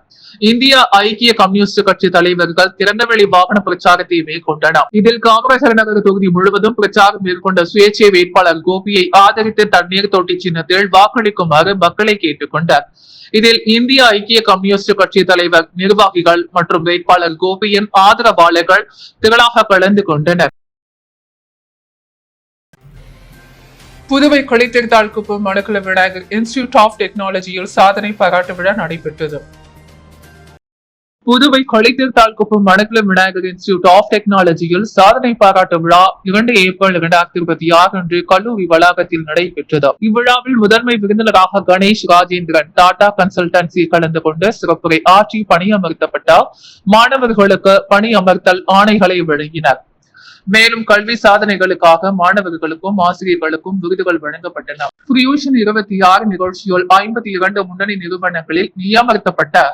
இந்திய ஐக்கிய கம்யூனிஸ்ட் கட்சி தலைவர்கள் திறந்தவெளி வாகன பிரச்சாரத்தை மேற்கொண்டனர். இதில் காமராஜர் நகர் தொகுதி முழுவதும் பிரச்சாரம் மேற்கொண்ட சுயேட்சை வேட்பாளர் கோபியை ஆதரித்து தண்ணீர் தொட்டி சின்னத்தில் வாக்களிக்குமாறு மக்களை கேட்டுக்கொண்டார். இதில் இந்திய ஐக்கிய கம்யூனிஸ்ட் கட்சி தலைவர், நிர்வாகிகள் மற்றும் வேட்பாளர் கோபியின் ஆதரவாளர்கள் திரளாக கலந்து கொண்டனர். புதுவை கொளித்தெடுத்தால் குப்பம் மணக்குள விநாயகர் இன்ஸ்டிடியூட் ஆஃப் டெக்னாலஜியில் சாதனை பாராட்டு விழா நடைபெற்றது. புதுவை கொளித்தெடுத்தால் குப்பம் மணக்குள விநாயகர் இன்ஸ்டிடியூட் ஆஃப் டெக்னாலஜியில் சாதனை பாராட்டு விழா 2 ஏப்ரல் 2026 அன்று கல்லூரி வளாகத்தில் நடைபெற்றது. இவ்விழாவில் முதன்மை விருந்தினராக கணேஷ் ராஜேந்திரன், டாடா கன்சல்டன்சி கலந்து கொண்டு சிறப்புரை ஆற்றி பணியமர்த்தப்பட்ட மாணவர்களுக்கு பணியமர்த்தல் ஆணைகளை வழங்கினர். மேலும் கல்வி சாதனைகளுக்காக மாணவர்களுக்கும் ஆசிரியர்களுக்கும் விருதுகள் வழங்கப்பட்டன. ஃபியூஷன் 26 நிகழ்ச்சியில் 52 முன்னணி நிறுவனங்களில் நியமர்த்தப்பட்ட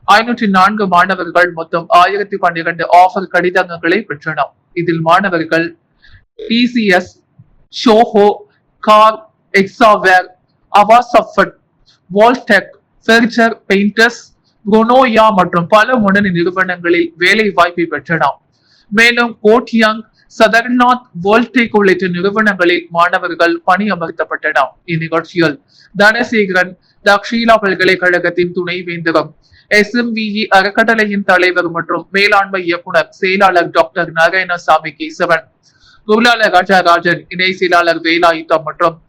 504 மாணவர்கள் மொத்தம் 1012 ஆஃபர் கடிதங்களை பெற்றனர். இதில் மாணவர்கள் TCS, ஷோஹோ, கார், எக்ஸாவேர், அவாசஃபட், வால்டெக், ஃபெர்ச்சர் பெயிண்டர்ஸ், குனோயா மற்றும் பல முன்னணி நிறுவனங்களில் வேலை வாய்ப்பை பெற்றனர். மேலும் கோட்யாங், சதர்நாத், வோல்டெக் உள்ளிட்ட நிறுவனங்களில் மாணவர்கள் பணியமர்த்தப்பட்டனர். இந்நிகழ்ச்சியில் தனசேகரன், தக்ஷீலா பல்கலைக்கழகத்தின் துணை வேந்தகம், SMVE அறக்கட்டளையின் தலைவர் மற்றும் மேலாண்மை இயக்குனர் செயலாளர் டாக்டர் நாராயணசாமி கேசவன், பொருளாளர் ராஜாராஜன், இணை செயலாளர் வேலாயுத்தம் மற்றும்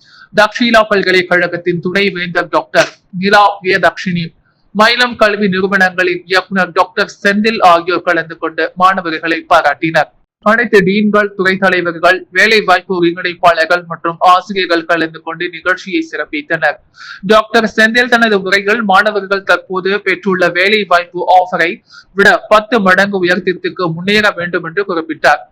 தக்ஷீலா பல்கலைக்கழகத்தின் துணை வேந்தர் டாக்டர் நிலா வியதக்ஷினி, மயிலம் கல்வி நிறுவனங்களின் இயக்குனர் டாக்டர் செந்தில் ஆகியோர் கலந்து கொண்டு மாணவர்களை பாராட்டினர். அனைத்து டீன்கள், துறை தலைவர்கள், வேலை வாய்ப்பு ஒருங்கிணைப்பாளர்கள் மற்றும் ஆசிரியர்கள் கலந்து கொண்டு நிகழ்ச்சியை சிறப்பித்தனர். டாக்டர் செந்தில் தனது உரையில் மாணவர்கள் தற்போது பெற்றுள்ள வேலை வாய்ப்பு ஆஃபரை விட 10 மடங்கு உயர்த்திற்கு முன்னேற வேண்டும் என்று குறிப்பிட்டார்.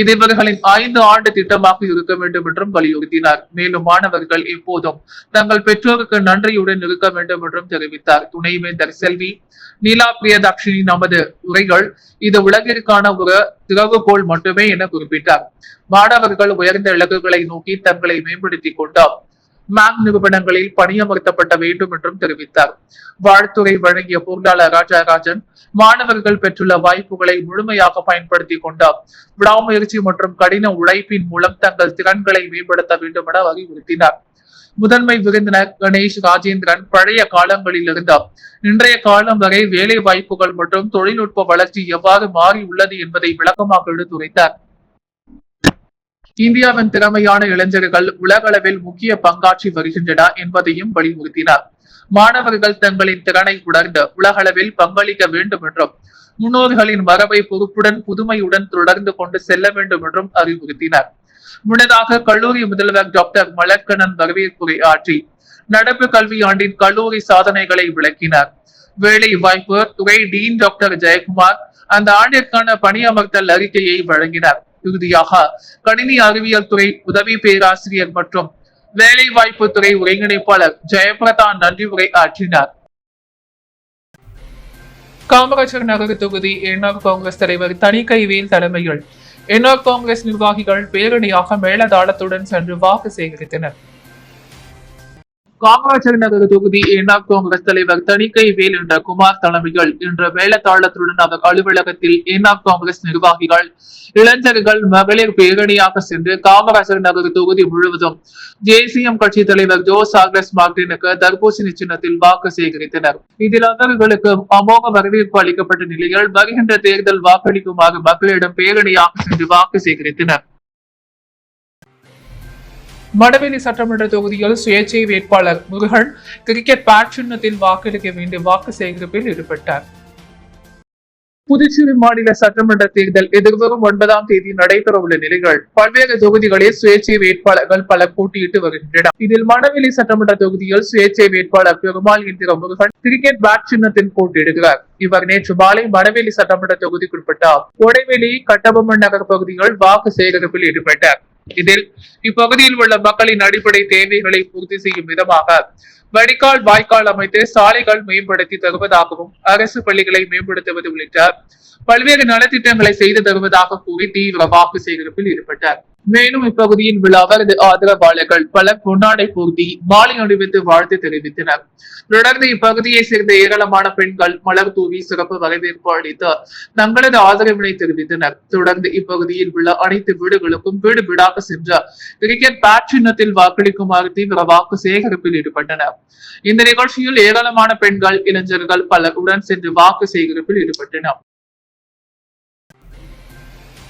இது இவர்களின் 5 ஆண்டு திட்டமாக இருக்க வேண்டும் என்றும் வலியுறுத்தினார். மேலும் மாணவர்கள் எப்போதும் தங்கள் பெற்றோருக்கு நன்றியுடன் இருக்க வேண்டும் என்றும் தெரிவித்தார். துணைவேந்தர் செல்வி நீலா பிரியதக்ஷினி, நமது உரைகள் இது உலகிற்கான ஒரு திறவுகோல் மட்டுமே என குறிப்பிட்டார். மாணவர்கள் உயர்ந்த இலக்குகளை நோக்கி தங்களை மேம்படுத்திக் கொண்டார். மேங் நிறுவனங்களில் பணியமர்த்தப்பட வேண்டும் என்றும் தெரிவித்தார். வாழ்த்துறை வழங்கிய பொருளாளர் ராஜாராஜன், மாணவர்கள் பெற்றுள்ள வாய்ப்புகளை முழுமையாக பயன்படுத்திக் கொண்டார். விடாமுயற்சி மற்றும் கடின உழைப்பின் மூலம் தங்கள் திறன்களை மேம்படுத்த வேண்டும் என வலியுறுத்தினார். முதன்மை விருந்தினர் கணேஷ் ராஜேந்திரன் பழைய காலங்களில் இருந்தார் இன்றைய காலம் வரை வேலை வாய்ப்புகள் மற்றும் தொழில்நுட்ப வளர்ச்சி எவ்வாறு மாறி உள்ளது என்பதை விளக்கமாக எடுத்துரைத்தார். இந்தியாவின் திறமையான இளைஞர்கள் உலக அளவில் முக்கிய பங்காற்றி வருகின்றனர் என்பதையும் வலியுறுத்தினார். மாணவர்கள் தங்களின் திறனை உணர்ந்து உலக அளவில் பங்களிக்க வேண்டும் என்றும், முன்னோர்களின் மரபை பொறுப்புடன் புதுமையுடன் தொடர்ந்து கொண்டு செல்ல வேண்டும் என்றும் அறிவுறுத்தினார். முன்னதாக கல்லூரி முதல்வர் டாக்டர் மலர்கண்ணன் வரவேற்புரை ஆற்றி நடப்பு கல்வி ஆண்டின் கல்லூரி சாதனைகளை விளக்கினார். வேலை வாய்ப்பு துறை டீன் டாக்டர் ஜெயக்குமார் அந்த ஆண்டிற்கான பணியமர்த்தல் அறிக்கையை வழங்கினார். இறுதியாக கணினி அறிவியல் துறை உதவி பேராசிரியர் மற்றும் வேலை வாய்ப்பு துறை ஒருங்கிணைப்பாளர் ஜெயபிரதா நன்றி உரை ஆற்றினார். காமராஜர் நகர் தொகுதி என்ஆர் காங்கிரஸ் தலைவர் தணிக்கைவேல் தலைமையில் என்ஆர் காங்கிரஸ் நிர்வாகிகள் பேரணியாக மேளதாளத்துடன் சென்று வாக்கு சேகரித்தனர். காமராஜர் நகர் தொகுதி என்ஆர் காங்கிரஸ் தலைவர் தணிக்கைவேல் என்ற குமார் தலைமையில் இன்று மேளதாளத்துடன் அவர் அலுவலகத்தில் என்ஆர் காங்கிரஸ் நிர்வாகிகள் இளைஞர்கள் மகளிர் பேரணியாக சென்று காமராஜர் நகர் தொகுதி முழுவதும் ஜேசிஎம் கட்சி தலைவர் ஜோஸ் ஆகஸ்ட் மார்டினுக்கு தர்பூசணி சின்னத்தில் வாக்கு சேகரித்தனர். இதில் அவர்களுக்கு அமோக வரவேற்பு அளிக்கப்பட்ட நிலையில் வருகின்ற தேர்தல் வாக்களிக்குமாறு மக்களிடம் பேரணியாக சென்று வாக்கு சேகரித்தனர். மடவெளி சட்டமன்ற தொகுதியில் சுயேட்சை வேட்பாளர் முருகன் கிரிக்கெட் பேட் சின்னத்தில் வாக்களிக்க வேண்டிய வாக்கு சேகரிப்பில் ஈடுபட்டார். புதுச்சேரி மாநில சட்டமன்ற தேர்தல் எதிர்வரும் 9ஆம் தேதி நடைபெறவுள்ள நிலையில் பல்வேறு தொகுதிகளில் சுயேட்சை வேட்பாளர்கள் பலர் போட்டியிட்டு வருகின்றனர். இதில் மடவெளி சட்டமன்ற தொகுதியில் சுயேட்சை வேட்பாளர் பெருமாள் என்கிற முருகன் கிரிக்கெட் பேட் சின்னத்தில் போட்டியிடுகிறார். இவர் நேற்று மாலை மடவெளி சட்டமன்ற தொகுதிக்குட்பட்ட கொடைவெளி கட்டபொம்மன் நகர் பகுதியில் வாக்கு சேகரிப்பில் ஈடுபட்டார். இதில் இப்பகுதியில் உள்ள மக்களின் அடிப்படை தேவைகளை பூர்த்தி செய்யும் விதமாக வடிகால் வாய்க்கால் அமைத்து சாலைகள் மேம்படுத்தி தருவதாகவும் அரசு பள்ளிகளை மேம்படுத்துவது உள்ளிட்ட பல்வேறு நலத்திட்டங்களை செய்து தருவதாக கூறி தீவிர வாக்கு சேகரிப்பில் ஈடுபட்டார். மேலும் இப்பகுதியில் உள்ள அவரது ஆதரவாளர்கள் பலர் பொன்னாடை பூர்த்தி மாலை அணிவித்து வாழ்த்து தெரிவித்தனர். தொடர்ந்து இப்பகுதியை சேர்ந்த ஏராளமான பெண்கள் மலர் தூவி சிறப்பு வரவேற்பு அளித்து தங்களது ஆதரவினை தெரிவித்தனர். தொடர்ந்து இப்பகுதியில் உள்ள அனைத்து வீடுகளுக்கும் வீடு வீடாக சென்ற கிரிக்கெட் பேட் சின்னத்தில் வாக்களிக்குமாறு தீவிர வாக்கு சேகரிப்பில் ஈடுபட்டனர். இந்த நிகழ்ச்சியில் ஏராளமான பெண்கள் இளைஞர்கள் பலர் உடன் சென்று வாக்கு சேகரிப்பில் ஈடுபட்டனர்.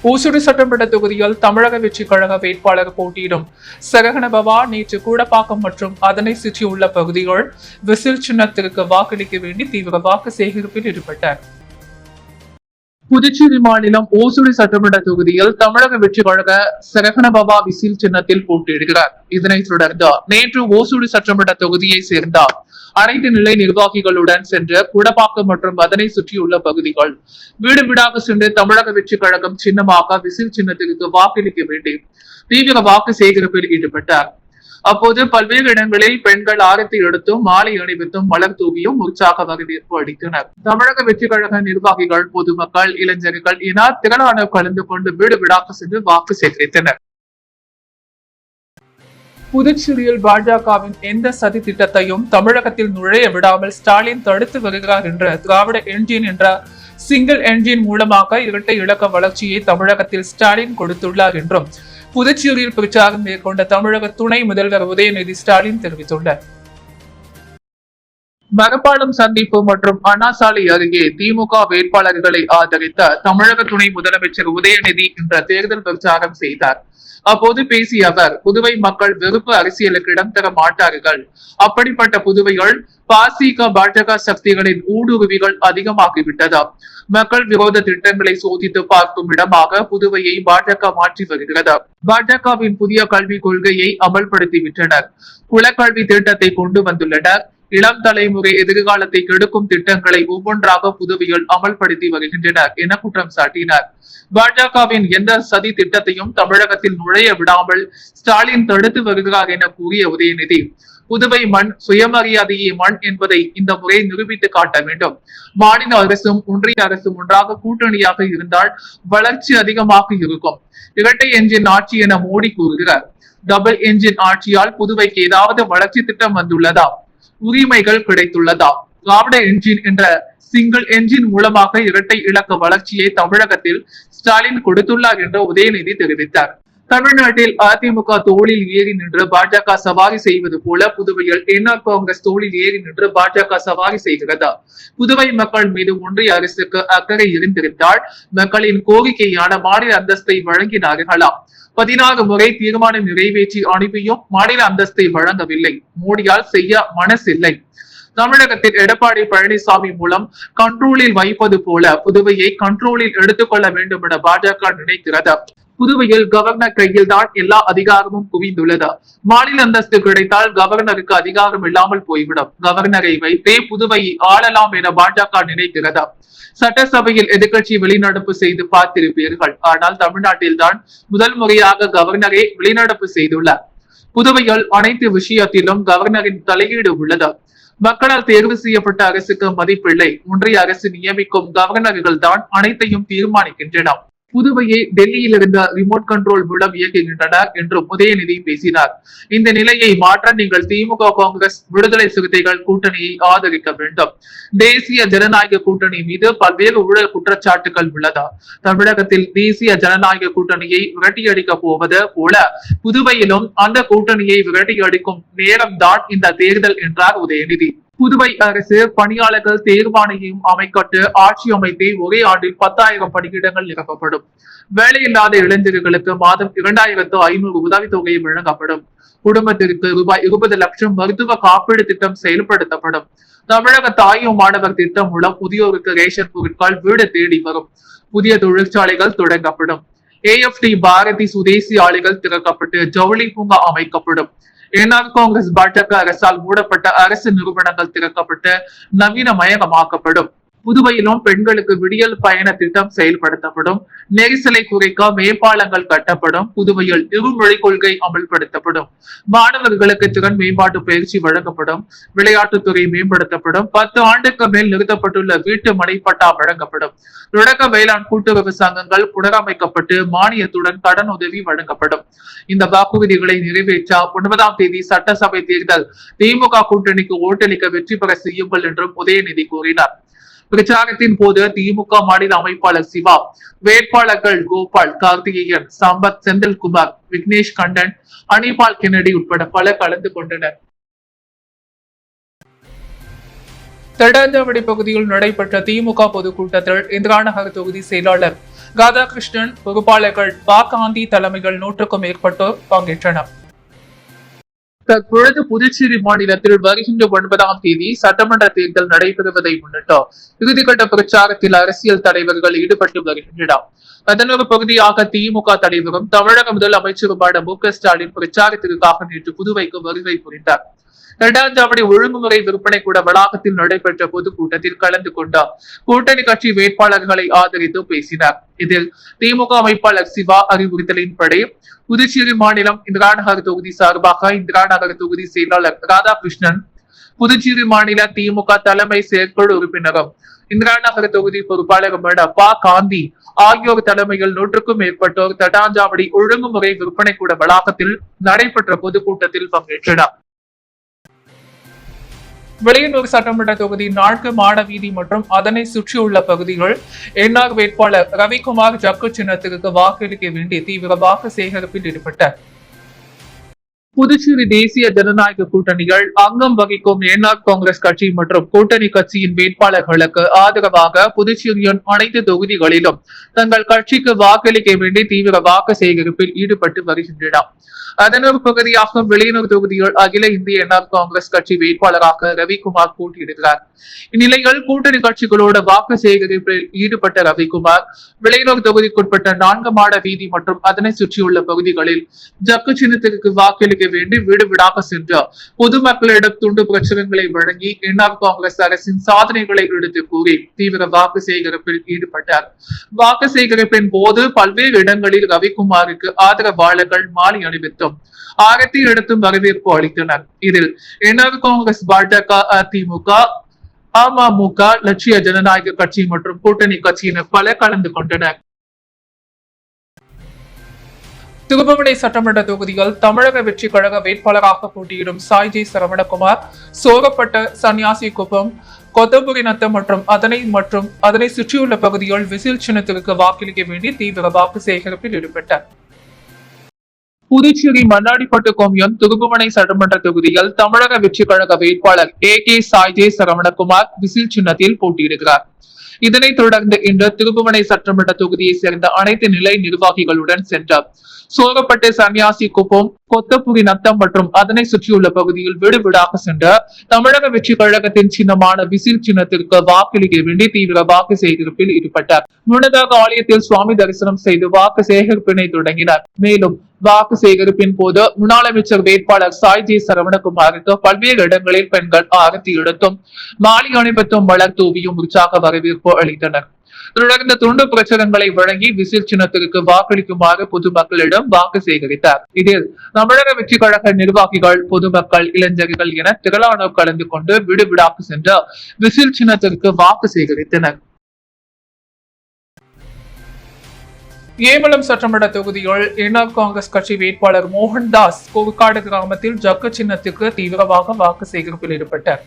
ஊசுடு சட்டமன்ற தொகுதியில் தமிழக வெற்றி கழக வேட்பாளர் போட்டியிடும் சரகண பவா நேற்று கூடப்பாக்கம் மற்றும் அதனை சுற்றியுள்ள பகுதிகள் விசில் சின்னத்திற்கு வாக்களிக்க வேண்டி தீவிர வாக்கு சேகரிப்பில் ஈடுபட்டார். புதுச்சேரி மாநிலம் ஓசூடு சட்டமன்ற தொகுதியில் தமிழக வெற்றி கழக சரகண பவா விசில் சின்னத்தில் போட்டியிடுகிறார். இதனைத் தொடர்ந்து நேற்று ஓசூடு சட்டமன்ற தொகுதியை சேர்ந்த அனைத்து நிலை நிர்வாகிகளுடன் சென்று குடப்பாக்கம் மற்றும் அதனை சுற்றியுள்ள பகுதிகள் வீடு வீடாக சென்று தமிழக வெற்றி கழகம் சின்னமாக விசில் சின்னத்திற்கு வாக்களிக்க வேண்டி தீவிர வாக்கு சேகரிப்பில் ஈடுபட்டார். அப்போது பல்வேறு இடங்களில் பெண்கள் ஆரத்தி எடுத்தும் மாலை அணிவித்தும் மலர் தூவியும் உற்சாக வரவேற்பு அளித்தனர். தமிழக வெற்றி கழக நிர்வாகிகள் பொதுமக்கள் இளைஞர்கள் என திரளான கலந்து கொண்டு வீடு வீடாக சென்று வாக்கு சேகரித்தனர். புதுச்சேரியில் பாஜகவின் எந்த சதி திட்டத்தையும் தமிழகத்தில் நுழைய விடாமல் ஸ்டாலின் தடுத்து வருகிறார் என்ற திராவிட என்ஜின் என்ற சிங்கிள் என்ஜின் மூலமாக இரட்டை இலக்க வளர்ச்சியை தமிழகத்தில் ஸ்டாலின் கொடுத்துள்ளார் என்றும் புதுச்சேரியில் பிரச்சாரம் மேற்கொண்ட தமிழக துணை முதல்வர் உதயநிதி ஸ்டாலின் தெரிவித்துள்ளார். மரப்பாலம் சந்திப்பு மற்றும் அண்ணா சாலை அருகே திமுக வேட்பாளர்களை ஆதரித்த தமிழக துணை முதலமைச்சர் உதயநிதி இன்று தேர்தல் பிரச்சாரம் செய்தார். அப்போது பேசிய அவர், புதுவை மக்கள் வெறுப்பு அரசியலுக்கு இடம் தர மாட்டார்கள். அப்படிப்பட்ட புதுவைகள் பாஜக சக்திகளின் ஊடுருவிகள் அதிகமாகிவிட்டது. மக்கள் விரோத திட்டங்களை சோதித்து பார்க்கும் இடமாக புதுவையை பாஜக மாற்றி வருகிறது. பாஜகவின் புதிய கல்விக் கொள்கையை அமல்படுத்திவிட்டனர். குலக்கல்வி திட்டத்தை கொண்டு வந்துள்ளனர். இளம் தலைமுறை எதிர்காலத்தை கெடுக்கும் திட்டங்களை ஒவ்வொன்றாக புதுவையில் அமல்படுத்தி வருகின்றனர் என குற்றம் சாட்டினார். பாஜகவின் எந்த சதி திட்டத்தையும் தமிழகத்தில் நுழைய விடாமல் ஸ்டாலின் தடுத்து வருகிறார் என கூறிய உதயநிதி, புதுவை மண் சுயமரியாதையை மண் என்பதை இந்த முறை நிரூபித்து காட்ட வேண்டும். மாநில அரசும் ஒன்றிய அரசும் ஒன்றாக கூட்டணியாக இருந்தால் வளர்ச்சி அதிகமாக இருக்கும். இரட்டை என்ஜின் ஆட்சி என மோடி கூறுகிறார். டபுள் என்ஜின் ஆட்சியால் புதுவைக்கு ஏதாவது வளர்ச்சி திட்டம் வந்துள்ளதா? உரிமைகள் கிடைத்துள்ளதா? திராவிட என்ஜின் என்ற சிங்கிள் என்ஜின் மூலமாக இரட்டை இலக்க வளர்ச்சியை தமிழகத்தில் ஸ்டாலின் கொடுத்துள்ளார் என்று உதயநிதி தெரிவித்தார். தமிழ்நாட்டில் அதிமுக தோளில் ஏறி நின்று பாஜக சவாரி செய்வது போல புதுவையில் என்ஆர் காங்கிரஸ் தோளில் ஏறி நின்று பாஜக சவாரி செய்கிறது. புதுவை மக்கள் மீது ஒன்றிய அரசுக்கு அக்கறை இருந்திருந்தால் மக்களின் கோரிக்கையான மாநில அந்தஸ்தை வழங்கினார்களா? 16 முறை தீர்மானம் நிறைவேற்றி அனுப்பியும் மாநில அந்தஸ்தை வழங்கவில்லை. மோடியால் செய்ய மனசில்லை. தமிழகத்தில் எடப்பாடி பழனிசாமி மூலம் கண்ட்ரோலில் வைப்பது போல புதுவையை கண்ட்ரோலில் எடுத்துக்கொள்ள வேண்டும் என பாஜக நினைக்கிறது. புதுவையில் கவர்னர் கையில் தான் எல்லா அதிகாரமும் குவிந்துள்ளது. மாநில அந்தஸ்து கிடைத்தால் கவர்னருக்கு அதிகாரம் இல்லாமல் போய்விடும். கவர்னரை வைத்தே புதுவையை ஆளலாம் என பாஜக நினைக்கிறது. சட்டசபையில் எதிர்கட்சி வெளிநடப்பு செய்து பார்த்திருப்பீர்கள். ஆனால் தமிழ்நாட்டில் தான் முதல் முறையாக கவர்னரே வெளிநடப்பு செய்துள்ளார். புதுவையில் அனைத்து விஷயத்திலும் கவர்னரின் தலையீடு உள்ளது. மக்களால் தேர்வு செய்யப்பட்ட அரசுக்கு மதிப்பில்லை. ஒன்றிய அரசு நியமிக்கும் கவர்னர்கள் தான் அனைத்தையும் தீர்மானிக்கின்றனர். புதுவையை டெல்லியில் இருந்த ரிமோட் கண்ட்ரோல் மூலம் இயக்குகின்றனர் என்றும் உதயநிதி பேசினார். இந்த நிலையை மாற்ற நீங்கள் திமுக, காங்கிரஸ், விடுதலை சிறுத்தைகள் கூட்டணியை ஆதரிக்க வேண்டும். தேசிய ஜனநாயக கூட்டணி மீது பல்வேறு ஊழல் குற்றச்சாட்டுகள் உள்ளது. தமிழகத்தில் தேசிய ஜனநாயக கூட்டணியை விரட்டியடிக்க போவது போல புதுவையிலும் அந்த கூட்டணியை விரட்டியடிக்கும் நேரம்தான் இந்த தேர்தல் என்றார் உதயநிதி. புதுவை அரசு பணியாளர்கள் தேர்வாணையம் அமைக்கப்பட்டு ஆட்சி அமைத்தே ஒரே ஆண்டில் 10,000 பணியிடங்கள் நிரப்பப்படும். வேலையில்லாத இளைஞர்களுக்கு மாதம் 2,500 உதவித்தொகை வழங்கப்படும். குடும்பத்திற்கு ரூபாய் 20 லட்சம் மருத்துவ காப்பீடு திட்டம் செயல்படுத்தப்படும். தமிழக தாயும் மாணவர் திட்டம் மூலம் முதியோருக்கு ரேஷன் பொருட்கள் வீடு தேடி வரும். புதிய தொழிற்சாலைகள் தொடங்கப்படும். AFT பாரதி சுதேசி ஆலைகள் திறக்கப்பட்டு ஜவுளி பூங்கா அமைக்கப்படும். என்ஆர் காங்கிரஸ் பாஜக அரசால் மூடப்பட்ட அரசு நிறுவனங்கள் திறக்கப்பட்டு நவீனமயமாக்கப்படும். புதுவையிலும் பெண்களுக்கு விடியல் பயண திட்டம் செயல்படுத்தப்படும். நெரிசலை குறைக்க மேம்பாலங்கள் கட்டப்படும். புதுவையில் இருமொழி கொள்கை அமல்படுத்தப்படும். மாணவர்களுக்கு திறன் மேம்பாட்டு பயிற்சி வழங்கப்படும். விளையாட்டுத்துறை மேம்படுத்தப்படும். 10 ஆண்டுக்கு மேல் நிறுத்தப்பட்டுள்ள வீட்டு மனைப்பட்டா வழங்கப்படும். தொடக்க வேளாண் கூட்டுறவு சங்கங்கள் புனரமைக்கப்பட்டு மானியத்துடன் கடன் உதவி வழங்கப்படும். இந்த வாக்குறுதிகளை நிறைவேற்ற 9ஆம் தேதி சட்டசபை தேர்தல் திமுக கூட்டணிக்கு ஓட்டளிக்க வெற்றி பெற செய்யுங்கள் என்றும் உதயநிதி கூறினார். பிரச்சாரத்தின் போது திமுக மாநில அமைப்பாளர் சிவா, வேட்பாளர்கள் கோபால், கார்த்திகேயன், சம்பத், செந்தில்குமார், விக்னேஷ் கண்ணன், அனிபால் கென்னடி உட்பட பலர் கலந்து கொண்டனர். தடாஞ்சாவடி பகுதியில் நடைபெற்ற திமுக பொதுக்கூட்டத்தில் இந்திரா நகர் தொகுதி செயலாளர் ராதாகிருஷ்ணன், பொறுப்பாளர்கள் காந்தி தலைமையில் 100க்கும் மேற்பட்டோர் பங்கேற்றனர். தற்பொழுது புதுச்சேரி மாநிலத்தில் வருகின்ற 9ஆம் தேதி சட்டமன்ற தேர்தல் நடைபெறுவதை முன்னிட்டு இறுதிக்கட்ட பிரச்சாரத்தில் அரசியல் தலைவர்கள் ஈடுபட்டு வருகின்றனர். அதன் ஒரு பகுதியாக திமுக தலைவரும் தமிழக முதலமைச்சருமான மு.க.ஸ்டாலின் பிரச்சாரத்திற்காக நேற்று புதுவைக்கு வருகை புரிந்தார். இரண்டாஞ்சாவடி ஒழுங்குமுறை விற்பனை கூட வளாகத்தில் நடைபெற்ற பொதுக்கூட்டத்தில் கலந்து கொண்டார். கூட்டணி கட்சி வேட்பாளர்களை ஆதரித்து பேசினார். இதில் திமுக அமைப்பாளர் சிவா அறிவுறுத்தலின்படி புதுச்சேரி மாநிலம் இந்திரா நகர் தொகுதி சார்பாக இந்திரா நகர் தொகுதி செயலாளர் ராதாகிருஷ்ணன், புதுச்சேரி மாநில திமுக தலைமை செயற்குழு உறுப்பினரும் இந்திரா நகர் தொகுதி பொறுப்பாளருமான காந்தி ஆகியோர் தலைமையில் 100க்கும் மேற்பட்டோர் தட்டாஞ்சாவடி ஒழுங்குமுறை விற்பனை கூட வளாகத்தில் நடைபெற்ற பொதுக்கூட்டத்தில் பங்கேற்றனர். வெளியனூர் சட்டமன்ற தொகுதி 4 மாட வீதி மற்றும் அதனை சுற்றியுள்ள பகுதிகள் என்ஆர் வேட்பாளர் ரவிக்குமார் ஜக்கு சின்னத்திற்கு வாக்களிக்க வேண்டி தீவிர வாக்கு சேகரிப்பில் ஈடுபட்டார். புதுச்சேரி தேசிய ஜனநாயக கூட்டணிகள் அங்கம் வகிக்கும் என்ஆர் காங்கிரஸ் கட்சி மற்றும் கூட்டணி கட்சியின் வேட்பாளர்களுக்கு ஆதரவாக புதுச்சேரியின் அனைத்து தொகுதிகளிலும் தங்கள் கட்சிக்கு வாக்களிக்க வேண்டி தீவிர வாக்கு சேகரிப்பில் ஈடுபட்டு வருகின்றனர். அதன் ஒரு பகுதியாக வெளியனூர் தொகுதியில் அகில இந்திய என்ஆர் காங்கிரஸ் கட்சி வேட்பாளராக ரவிக்குமார் போட்டியிடுகிறார். இந்நிலையில் கூட்டணி கட்சிகளோட வாக்கு சேகரிப்பில் ஈடுபட்ட ரவிக்குமார் வெளியனூர் தொகுதிக்குட்பட்ட 4 மாட வீதி மற்றும் அதனை சுற்றியுள்ள பகுதிகளில் ஜக்கு சின்னத்திற்கு வாக்களிக்க வேண்டி வீடு வீடாக சென்று பொதுமக்களிடம் துண்டு பிரச்சனைகளை வழங்கி என்ஆர் காங்கிரஸ் அரசின் சாதனைகளை எடுத்து கூறி தீவிர வாக்கு சேகரிப்பில் ஈடுபட்டார். வாக்கு சேகரிப்பின் போது பல்வேறு இடங்களில் ரவிக்குமாருக்கு ஆதரவாளர்கள் மாலை அணிவித்து ஆரத்தி எடுத்தும் வரவேற்பு அளித்தனர். இதில் என்ஆர் காங்கிரஸ், பாஜக, அதிமுக, அமமுக, லட்சிய ஜனநாயக கட்சி மற்றும் கூட்டணி கட்சியினர் பலர் கலந்து கொண்டனர். திருபுவனை சட்டமன்ற தொகுதியில் தமிழக வெற்றி கழக வேட்பாளராக போட்டியிடும் சாய்ஜி சரவணகுமார் சோகப்பட்ட சன்னியாசி குப்பம், கொத்தபுரிநத்தம் மற்றும் அதனை சுற்றியுள்ள பகுதியில் விசில் சின்னத்திற்கு வாக்களிக்க வேண்டி தீவிர வாக்கு சேகரிப்பில் ஈடுபட்டார். புதுச்சேரி மண்ணாடிப்பட்டு கோமியம் திருபுவனை சட்டமன்ற தொகுதியில் தமிழக வெற்றி கழக வேட்பாளர் AK சாய்ஜே சரவணகுமார் விசில் சின்னத்தில் போட்டியிடுகிறார். இதனைத் தொடர்ந்து இன்று திருப்புவனை சட்டமன்ற தொகுதியை சேர்ந்த அனைத்து நிலை நிர்வாகிகளுடன் சென்றார். சோகப்பட்டு சன்னியாசி குப்பம், கொத்தப்புரி நத்தம் மற்றும் அதனை சுற்றியுள்ள பகுதியில் வீடு வீடாக சென்ற தமிழக வெற்றி கழகத்தின் சின்னமான விசில் சின்னத்திற்கு வாக்களிக்க வேண்டி தீவிர வாக்கு சேகரிப்பில் ஈடுபட்டார். முன்னதாக ஆலயத்தில் சுவாமி தரிசனம் செய்து வாக்கு சேகரிப்பினை தொடங்கினார். மேலும் வாக்கு சேகரிப்பின் போது முன்னாள் அமைச்சர் வேட்பாளர் சாய் ஜே சரவணகுமாருக்கு பல்வேறு இடங்களில் பெண்கள் ஆரத்தி எடுத்தும் மாலை அணிவித்தும் மலர் தூவியும் உற்சாக வரவேற்பு அளித்தனர். தொடர்ந்து துண்டு பிரச்சாரங்களை வழங்கி விசில் சின்னத்திற்கு வாக்களிக்குமாறு பொதுமக்களிடம் வாக்கு சேகரித்தார். இதில் தமிழக வெற்றி கழக நிர்வாகிகள், பொதுமக்கள், இளைஞர்கள் என திரளானோர் கலந்து கொண்டு வீடு வீடாக சென்று விசில் சின்னத்திற்கு வாக்கு சேகரித்தனர். ஏமலம் சட்டமன்ற தொகுதியில் என்ஆர் காங்கிரஸ் கட்சி வேட்பாளர் மோகன்தாஸ் கோவிக்காடு கிராமத்தில் ஜக்கு சின்னத்துக்கு தீவிரமாக வாக்கு சேகரிப்பில் ஈடுபட்டார்.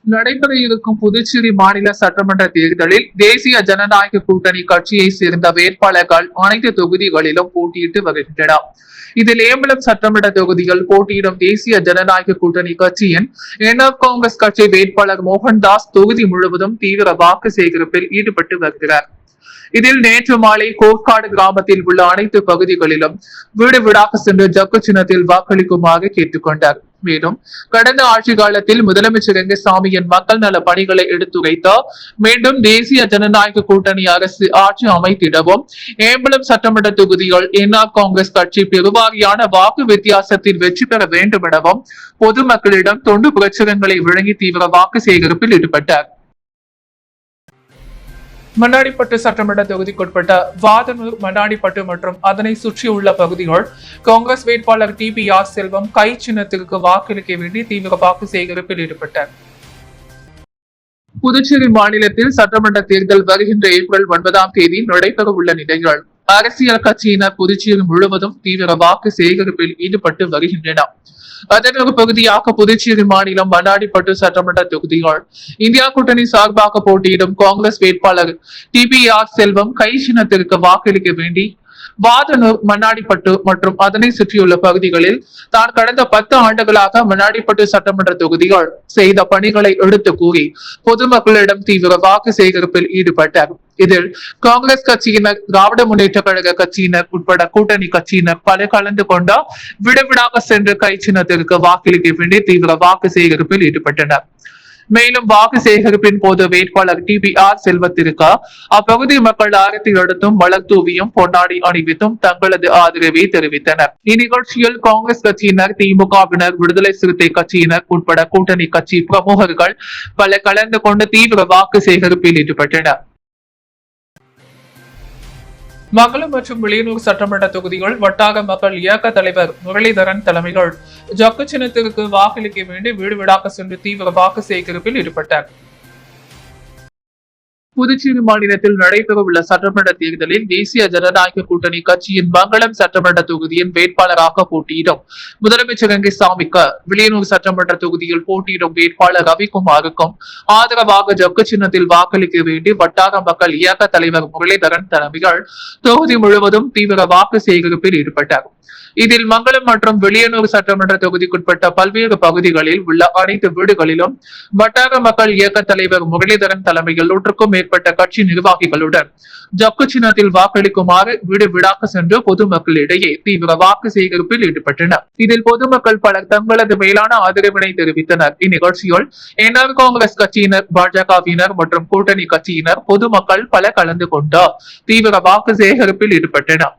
நடைபெற இருக்கும் புதுச்சேரி மாநில சட்டமன்ற தேர்தலில் தேசிய ஜனநாயக கூட்டணி கட்சியை சேர்ந்த வேட்பாளர்கள் அனைத்து தொகுதிகளிலும் போட்டியிட்டு வருகின்றனர். இதில் ஏம்பலம் சட்டமன்ற தொகுதியில் போட்டியிடும் தேசிய ஜனநாயக கூட்டணி கட்சியின் என்ஆர் காங்கிரஸ் கட்சி வேட்பாளர் மோகன்தாஸ் தொகுதி முழுவதும் தீவிர வாக்கு சேகரிப்பில் ஈடுபட்டு வருகிறார். இதில் நேற்று மாலை கோக்காடு கிராமத்தில் உள்ள அனைத்து பகுதிகளிலும் வீடு வீடாக சென்று ஜக்கு சின்னத்தில் வாக்களிக்குமாறு கேட்டுக்கொண்டார். மேலும் கடந்த ஆட்சி காலத்தில் முதலமைச்சர் ரங்கசாமியின் மக்கள் நல பணிகளை எடுத்துரைத்து மீண்டும் தேசிய ஜனநாயக கூட்டணி அரசு ஆட்சி அமைத்திடவும் ஏம்பலம் சட்டமன்ற தொகுதியில் என்ஆர் காங்கிரஸ் கட்சி பெருவாரியான வாக்கு வித்தியாசத்தில் வெற்றி பெற வேண்டும் எனவும் பொதுமக்களிடம் தொண்டு பிரச்சுரங்களை வழங்கி தீவிர வாக்கு சேகரிப்பில் ஈடுபட்டார். மண்ணாடிப்பட்டு சட்டமன்ற தொகுதிக்குட்பட்ட வாதனூர், மண்ணாடிப்பட்டு மற்றும் அதனை சுற்றியுள்ள பகுதிகள் காங்கிரஸ் வேட்பாளர் TPR செல்வம் கை சின்னத்திற்கு வாக்களிக்க வேண்டி தீவிர வாக்கு சேகரிப்பில் ஈடுபட்டார். புதுச்சேரி மாநிலத்தில் சட்டமன்ற தேர்தல் வருகின்ற ஏப்ரல் 9 நடைபெற உள்ள நிலையில் அரசியல் கட்சியினர் புதுச்சேரி முழுவதும் தீவிர வாக்கு சேகரிப்பில் ஈடுபட்டு வருகின்றனர். அதன் ஒரு பகுதியாக புதுச்சேரி மாநிலம் மண்ணாடிப்பட்டு சட்டமன்ற தொகுதிகள் இந்தியா கூட்டணி சார்பாக போட்டியிடும் காங்கிரஸ் வேட்பாளர் TPR செல்வம் கை சின்னத்திற்கு வாக்களிக்க வேண்டி வாதனூர், மண்ணாடிப்பட்டு மற்றும் அதனை சுற்றியுள்ள பகுதிகளில் தான் கடந்த 10 ஆண்டுகளாக மண்ணாடிப்பட்டு சட்டமன்ற தொகுதிகள் செய்த பணிகளை எடுத்து கூறி பொதுமக்களிடம் தீவிர வாக்கு சேகரிப்பில் ஈடுபட்டார். இதில் காங்கிரஸ் கட்சியினர், திராவிட முன்னேற்ற கழக கட்சியினர் உட்பட கூட்டணி கட்சியினர் பல கலந்து கொண்டு விடுவிடாக சென்று கை சின்னத்திற்கு வாக்களிக்க வேண்டி தீவிர வாக்கு சேகரிப்பில் ஈடுபட்டனர். மேலும் வாக்கு சேகரிப்பின் போது வேட்பாளர் TPR செல்வத்திற்கு அப்பகுதி மக்கள் ஆரத்தி எடுத்தும் மலர் தூவியும் பொன்னாடி அணிவித்தும் தங்களது ஆதரவை தெரிவித்தனர். இந்நிகழ்ச்சியில் காங்கிரஸ் கட்சியினர், திமுகவினர், விடுதலை சிறுத்தை கட்சியினர் உட்பட கூட்டணி கட்சி பிரமுகர்கள் பல கலந்து கொண்டு தீவிர வாக்கு சேகரிப்பில் ஈடுபட்டனர். மங்களம் மற்றும் விளியனூர் சட்டமன்ற தொகுதிகள் வட்டார மக்கள் இயக்க தலைவர் முரளிதரன் தலைமையில் ஜக்கு சின்னத்திற்கு வாக்களிக்க வேண்டி வீடு வீடாக சென்று தீவிர வாக்கு சேகரிப்பில் ஈடுபட்டார். புதுச்சேரி மாநிலத்தில் நடைபெறவுள்ள சட்டமன்ற தேர்தலில் தேசிய ஜனநாயக கூட்டணி கட்சியின் மங்களம் சட்டமன்ற தொகுதியின் வேட்பாளராக போட்டியிடும் முதலமைச்சர் ரங்கசாமிக்கு விளியனூர் சட்டமன்ற தொகுதியில் போட்டியிடும் வேட்பாளர் ரவிக்குமாருக்கும் ஆதரவாக ஜக்கு சின்னத்தில் வாக்களிக்க வேண்டி வட்டார மக்கள் இயக்க தலைவர் முரளிதரன் தலைமையில் தொகுதி முழுவதும் தீவிர வாக்கு சேகரிப்பில் ஈடுபட்டார். இதில் மங்களம் மற்றும் விளியனூர் சட்டமன்ற தொகுதிக்குட்பட்ட பல்வேறு பகுதிகளில் உள்ள அனைத்து வீடுகளிலும் வட்டார மக்கள் இயக்க தலைவர் முரளிதரன் தலைமையில் 100க்கும் மேற்பட்ட கட்சி நிர்வாகிகளுடன் ஜக்கு சின்னத்தில் வாக்களிக்குமாறு வீடு வீடாக சென்று பொதுமக்களிடையே தீவிர வாக்கு சேகரிப்பில் ஈடுபட்டனர். இதில் பொதுமக்கள் பலர் தங்களது மேலான ஆதரவினை தெரிவித்தனர். இந்நிகழ்ச்சியில் என்ஆர் காங்கிரஸ் கட்சியினர், பாஜகவினர் மற்றும் கூட்டணி கட்சியினர், பொதுமக்கள் பல கலந்து கொண்டு தீவிர வாக்கு சேகரிப்பில் ஈடுபட்டனர்.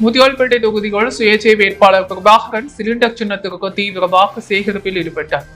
முதியோர்பேட்டை தொகுதிகள் சுயேட்சை வேட்பாளர் பிரபாகரன் சிலிண்டர் சின்னத்திற்கு தீவிர வாக்கு சேகரிப்பில் ஈடுபட்டார்.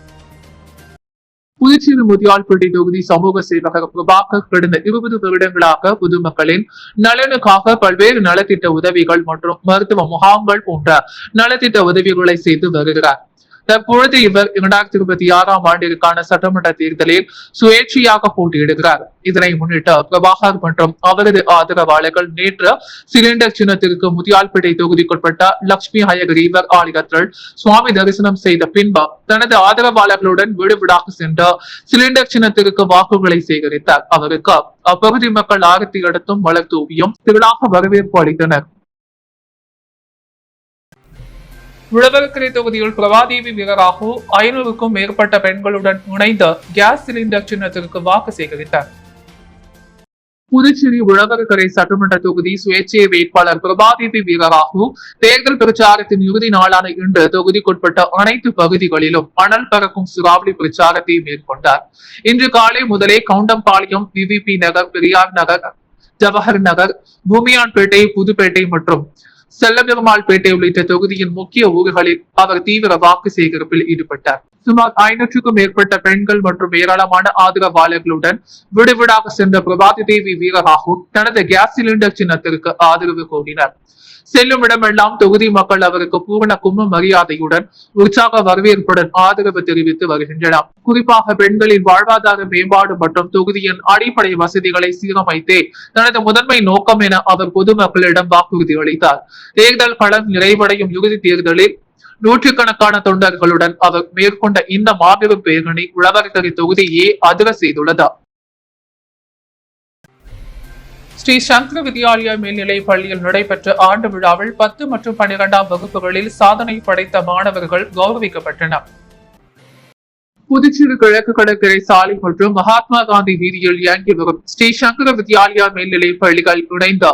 புதுச்சேரி முதியோர்பேட்டை தொகுதி சமூக சேவகர் பிரபாகர் கடந்த 20 வருடங்களாக பொதுமக்களின் நலனுக்காக பல்வேறு நலத்திட்ட உதவிகள் மற்றும் மருத்துவ முகாம்கள் போன்ற நலத்திட்ட உதவிகளை செய்து வருகிறார். தற்பொழுது இவர் 2026ஆம் ஆண்டிற்கான சட்டமன்ற தேர்தலில் சுயேட்சையாக போட்டியிடுகிறார். இதனை முன்னிட்டு பிரபாகர் மற்றும் அவரது ஆதரவாளர்கள் நேற்று சிலிண்டர் சின்னத்திற்கு முதியால்பேட்டை தொகுதிக்குட்பட்ட லட்சுமி ஹயகிரீவர் ஆலயத்தில் சுவாமி தரிசனம் செய்த பின்பு தனது ஆதரவாளர்களுடன் வீடு வீடாக சென்று சிலிண்டர் சின்னத்திற்கு வாக்குகளை சேகரித்தார். அவருக்கு அப்பகுதி மக்கள் ஆரத்தி எடுத்தும் மலர் தூவியும் திரளாக வரவேற்பு அளித்தனர். உழவர்கரை தொகுதியில் பிரபாதேவி வீரராகு 500க்கும் மேற்பட்ட பெண்களுடன் இணைந்து கேஸ் சிலிண்டர் சின்னத்திற்கு வாக்கு சேகரித்தார். புதுச்சேரி உழவர்கரை சட்டமன்ற தொகுதி சுயேட்சை வேட்பாளர் பிரபாதேவி வீரராகு தேர்தல் பிரச்சாரத்தின் இறுதி நாளான இன்று தொகுதிக்குட்பட்ட அனைத்து பகுதிகளிலும் அனல் பறக்கும் சூறாவளி பிரச்சாரத்தை மேற்கொண்டார். இன்று காலை முதலே கவுண்டம்பாளையம், விவிபி நகர், பெரியார் நகர், ஜவஹர் நகர், பூமியான்பேட்டை, புதுப்பேட்டை மற்றும் செல்லபெருமாள்பேட்டை உள்ளிட்ட தொகுதியின் முக்கிய ஊர்களில் அவர் தீவிர வாக்கு சேகரிப்பில் ஈடுபட்டார். சுமார் 500க்கும் மேற்பட்ட பெண்கள் மற்றும் ஏராளமான ஆதரவாளர்களுடன் விடுவிடாக சென்ற பிரபாதேவி வீரராகு தனது கேஸ் சிலிண்டர் சின்னத்திற்கு ஆதரவு கோரினார். செல்லும் இடமெல்லாம் தொகுதி மக்கள் அவருக்கு பூரண கும்ப மரியாதையுடன் உற்சாக வரவேற்புடன் ஆதரவு தெரிவித்து வருகின்றனர். குறிப்பாக பெண்களின் வாழ்வாதார மேம்பாடு மற்றும் தொகுதியின் அடிப்படை வசதிகளை சீரமைத்தே தனது முதன்மை நோக்கம் என அவர் பொதுமக்களிடம் வாக்குறுதி அளித்தார். தேர்தல் களம் நிறைவடையும் இறுதி தேர்தலில் நூற்றுக்கணக்கான தொண்டர்களுடன் அவர் மேற்கொண்ட இந்த மாபெரும் பேரணி உழவர்கரை தொகுதியே அதிர செய்துள்ளது. ஸ்ரீ சங்கர வித்யாலயா மேல்நிலை பள்ளியில் நடைபெற்ற ஆண்டு விழாவில் 10 மற்றும் 12ஆம் வகுப்புகளில் சாதனை படைத்த மாணவர்கள் கௌரவிக்கப்பட்டனர். புதுச்சேரி கிழக்கு கடற்கரை சாலை மற்றும் மகாத்மா காந்தி வீதியில் இயங்கி வரும் ஸ்ரீ சங்கர வித்யாலயா மேல்நிலை பள்ளிகள் இணைந்த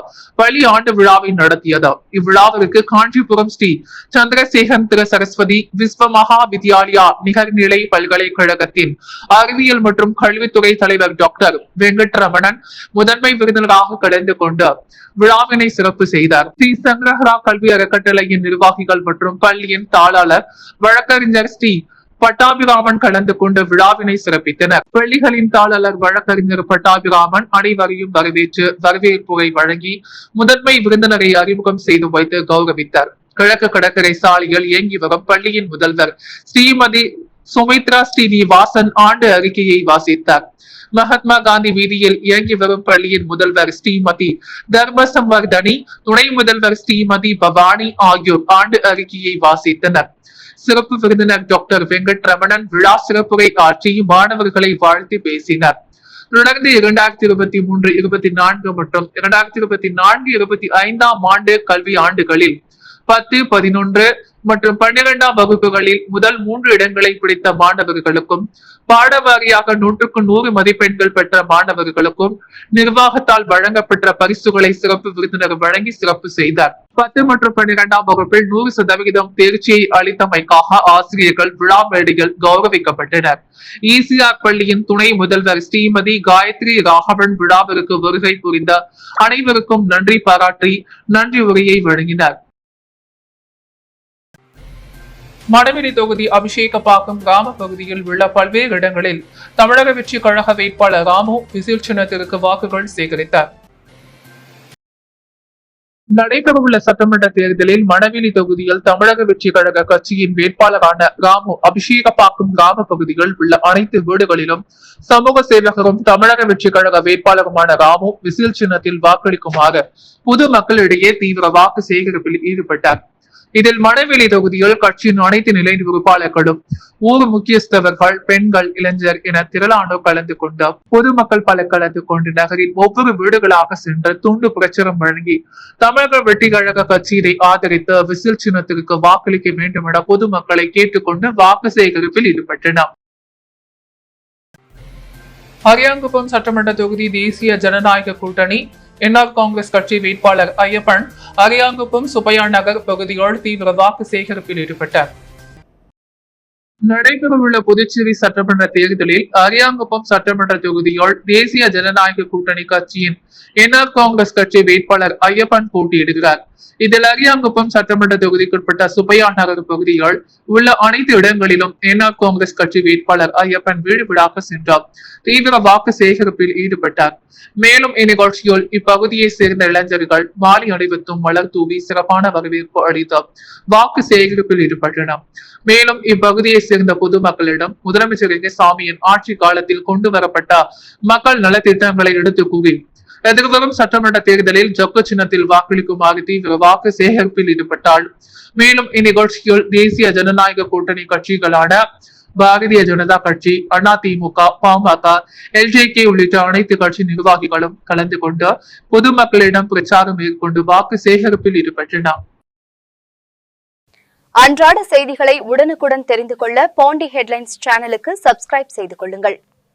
பள்ளி ஆண்டு விழாவை நடத்தியது. இவ்விழாவிற்கு காஞ்சிபுரம் ஸ்ரீ சந்திரசேகர சரஸ்வதி விஸ்வ மகா வித்யாலயா நிகர்நிலை பல்கலைக்கழகத்தின் அறிவியல் மற்றும் கல்வித்துறை தலைவர் டாக்டர் வெங்கட்ரமணன் முதன்மை விருந்தினராக கலந்து கொண்டு விழாவினை சிறப்பு செய்தார். ஸ்ரீ சங்கரஹரா கல்வி அறக்கட்டளையின் நிர்வாகிகள் மற்றும் பள்ளியின் தாளாளர் வழக்கறிஞர் ஸ்ரீ பட்டாபிராமன் கலந்து கொண்டு விழாவினை சிறப்பித்தனர். பள்ளிகளின் தாளர் வழக்கறிஞர் பட்டாபிராமன் அனைவரையும் வரவேற்று வரவேற்புரை வழங்கி முதன்மை விருந்தினரை அறிமுகம் செய்து வைத்து கௌரவித்தார். கிழக்கு கடற்கரை சாலையில் இயங்கி வரும் பள்ளியின் முதல்வர் ஸ்ரீமதி சுமித்ரா ஸ்ரீனிவாசன் ஆண்டு அறிக்கையை வாசித்தார். மகாத்மா காந்தி வீதியில் இயங்கி வரும் பள்ளியின் முதல்வர் ஸ்ரீமதி தர்மசம்வர்தனி, துணை முதல்வர் ஸ்ரீமதி பவானி ஆகியோர் ஆண்டு அறிக்கையை வாசித்தனர். சிறப்பு விருந்தினர் டாக்டர் வெங்கட்ரமணன் விழா சிறப்புரை ஆற்றி மாணவர்களை வாழ்த்தி பேசினார். தொடர்ந்து 2023-24 மற்றும் 2024-25ஆம் ஆண்டு கல்வி ஆண்டுகளில் 10, 11 மற்றும் 12ஆம் வகுப்புகளில் முதல் 3 இடங்களை பிடித்த மாணவர்களுக்கும் பாடவாரியாக 100க்கு 100 மதிப்பெண்கள் பெற்ற மாணவர்களுக்கும் நிர்வாகத்தால் வழங்கப்பட்ட பரிசுகளை சிறப்பு விருந்தினர் வழங்கி சிறப்பு செய்தார். 10 மற்றும் 12ஆம் வகுப்பில் 100% தேர்ச்சியை அளித்தமைக்காக ஆசிரியர்கள் விழா மேடையில் கௌரவிக்கப்பட்டனர். ஈசிஆர் பள்ளியின் துணை முதல்வர் ஸ்ரீமதி காயத்ரி ராகவன் விழாவிற்கு வருகை புரிந்த அனைவருக்கும் நன்றி பாராட்டி நன்றி உரையை வழங்கினார். மணவெளி தொகுதி அபிஷேகப்பாக்கம் கிராம பகுதியில் உள்ள பல்வேறு இடங்களில் தமிழக வெற்றி கழக வேட்பாளர் ராமு விசில் சின்னத்திற்கு வாக்குகள் சேகரித்தார். நடைபெறவுள்ள சட்டமன்ற தேர்தலில் மணவெளி தொகுதியில் தமிழக வெற்றி கழக கட்சியின் வேட்பாளரான ராமு அபிஷேகப்பாக்கம் கிராம பகுதியில் உள்ள அனைத்து வீடுகளிலும் சமூக சேவகரும் தமிழக வெற்றி கழக வேட்பாளருமான ராமு விசில் சின்னத்தில் வாக்களிக்குமாறு பொதுமக்களிடையே தீவிர வாக்கு சேகரிப்பில் ஈடுபட்டார். இதில் மணவெளி தொகுதியில் கட்சியின் அனைத்து நிலை பொறுப்பாளர்களும் ஊர் முக்கியஸ்தவர்கள், பெண்கள், இளைஞர் என திரளானோர் கலந்து கொண்டார். பொதுமக்கள் பல கலந்து கொண்டு நகரில் ஒவ்வொரு வீடுகளாக சென்று துண்டு பிரச்சாரம் வழங்கி தமிழக வெற்றி கழக கட்சியை ஆதரித்து விசில் சின்னத்திற்கு வாக்களிக்க வேண்டும் என பொதுமக்களை கேட்டுக்கொண்டு வாக்கு சேகரிப்பில் ஈடுபட்டனர். அரியாங்குப்பம் சட்டமன்ற தொகுதி தேசிய ஜனநாயக கூட்டணி என்ஆர் காங்கிரஸ் கட்சி வேட்பாளர் ஐயப்பன் அரியாங்குப்பம் சுப்பையா நகர் பகுதியில் தீவிர வாக்கு சேகரிப்பில் ஈடுபட்டார். நடைபெறவுள்ள புதுச்சேரி சட்டமன்ற தேர்தலில் அரியாங்குப்பம் சட்டமன்ற தொகுதியில் தேசிய ஜனநாயக கூட்டணி கட்சியின் என்ஆர் காங்கிரஸ் கட்சி வேட்பாளர் ஐயப்பன் போட்டியிடுகிறார். இதில் அரியாங்குப்பம் சட்டமன்ற தொகுதிக்குட்பட்ட சுப்பையா நகர் பகுதியில் உள்ள அனைத்து இடங்களிலும் என்ஆர் காங்கிரஸ் கட்சி வேட்பாளர் ஐயப்பன் வீடு வீடாக சென்றார். தீவிர வாக்கு சேகரிப்பில் ஈடுபட்டார். மேலும் இந்நிகழ்ச்சியில் இப்பகுதியை சேர்ந்த இளைஞர்கள் மாலை அணிவித்தும் மலர் தூவி சிறப்பான வரவேற்பு அளித்து வாக்கு சேகரிப்பில் ஈடுபட்டனர். மேலும் இப்பகுதியை சேர்ந்த பொதுமக்களிடம் முதலமைச்சர் ரங்கசாமியின் ஆட்சி காலத்தில் கொண்டு வரப்பட்ட மக்கள் நலத்திட்டங்களை எடுத்து கூறி எதிர்வரும் சட்டமன்ற தேர்தலில் ஜக்கு சின்னத்தில் வாக்களிக்குமாறு தீவிர வாக்கு சேகரிப்பில் ஈடுபட்டார். மேலும் இந்நிகழ்ச்சியில் தேசிய ஜனநாயக கூட்டணி கட்சிகளான பாரதிய ஜனதா கட்சி, அதிமுக, பாமக, எல்ஜேகே உள்ளிட்ட அனைத்து கட்சி நிர்வாகிகளும் கலந்து கொண்டு பொதுமக்களிடம் பிரச்சாரம் மேற்கொண்டு வாக்கு சேகரிப்பில் ஈடுபட்டனர். அன்றாட செய்திகளை உடனுக்குடன் தெரிந்து கொள்ள பாண்டி ஹெட்லைன்ஸ் சேனலுக்கு சப்ஸ்கிரைப் செய்து கொள்ளுங்கள்.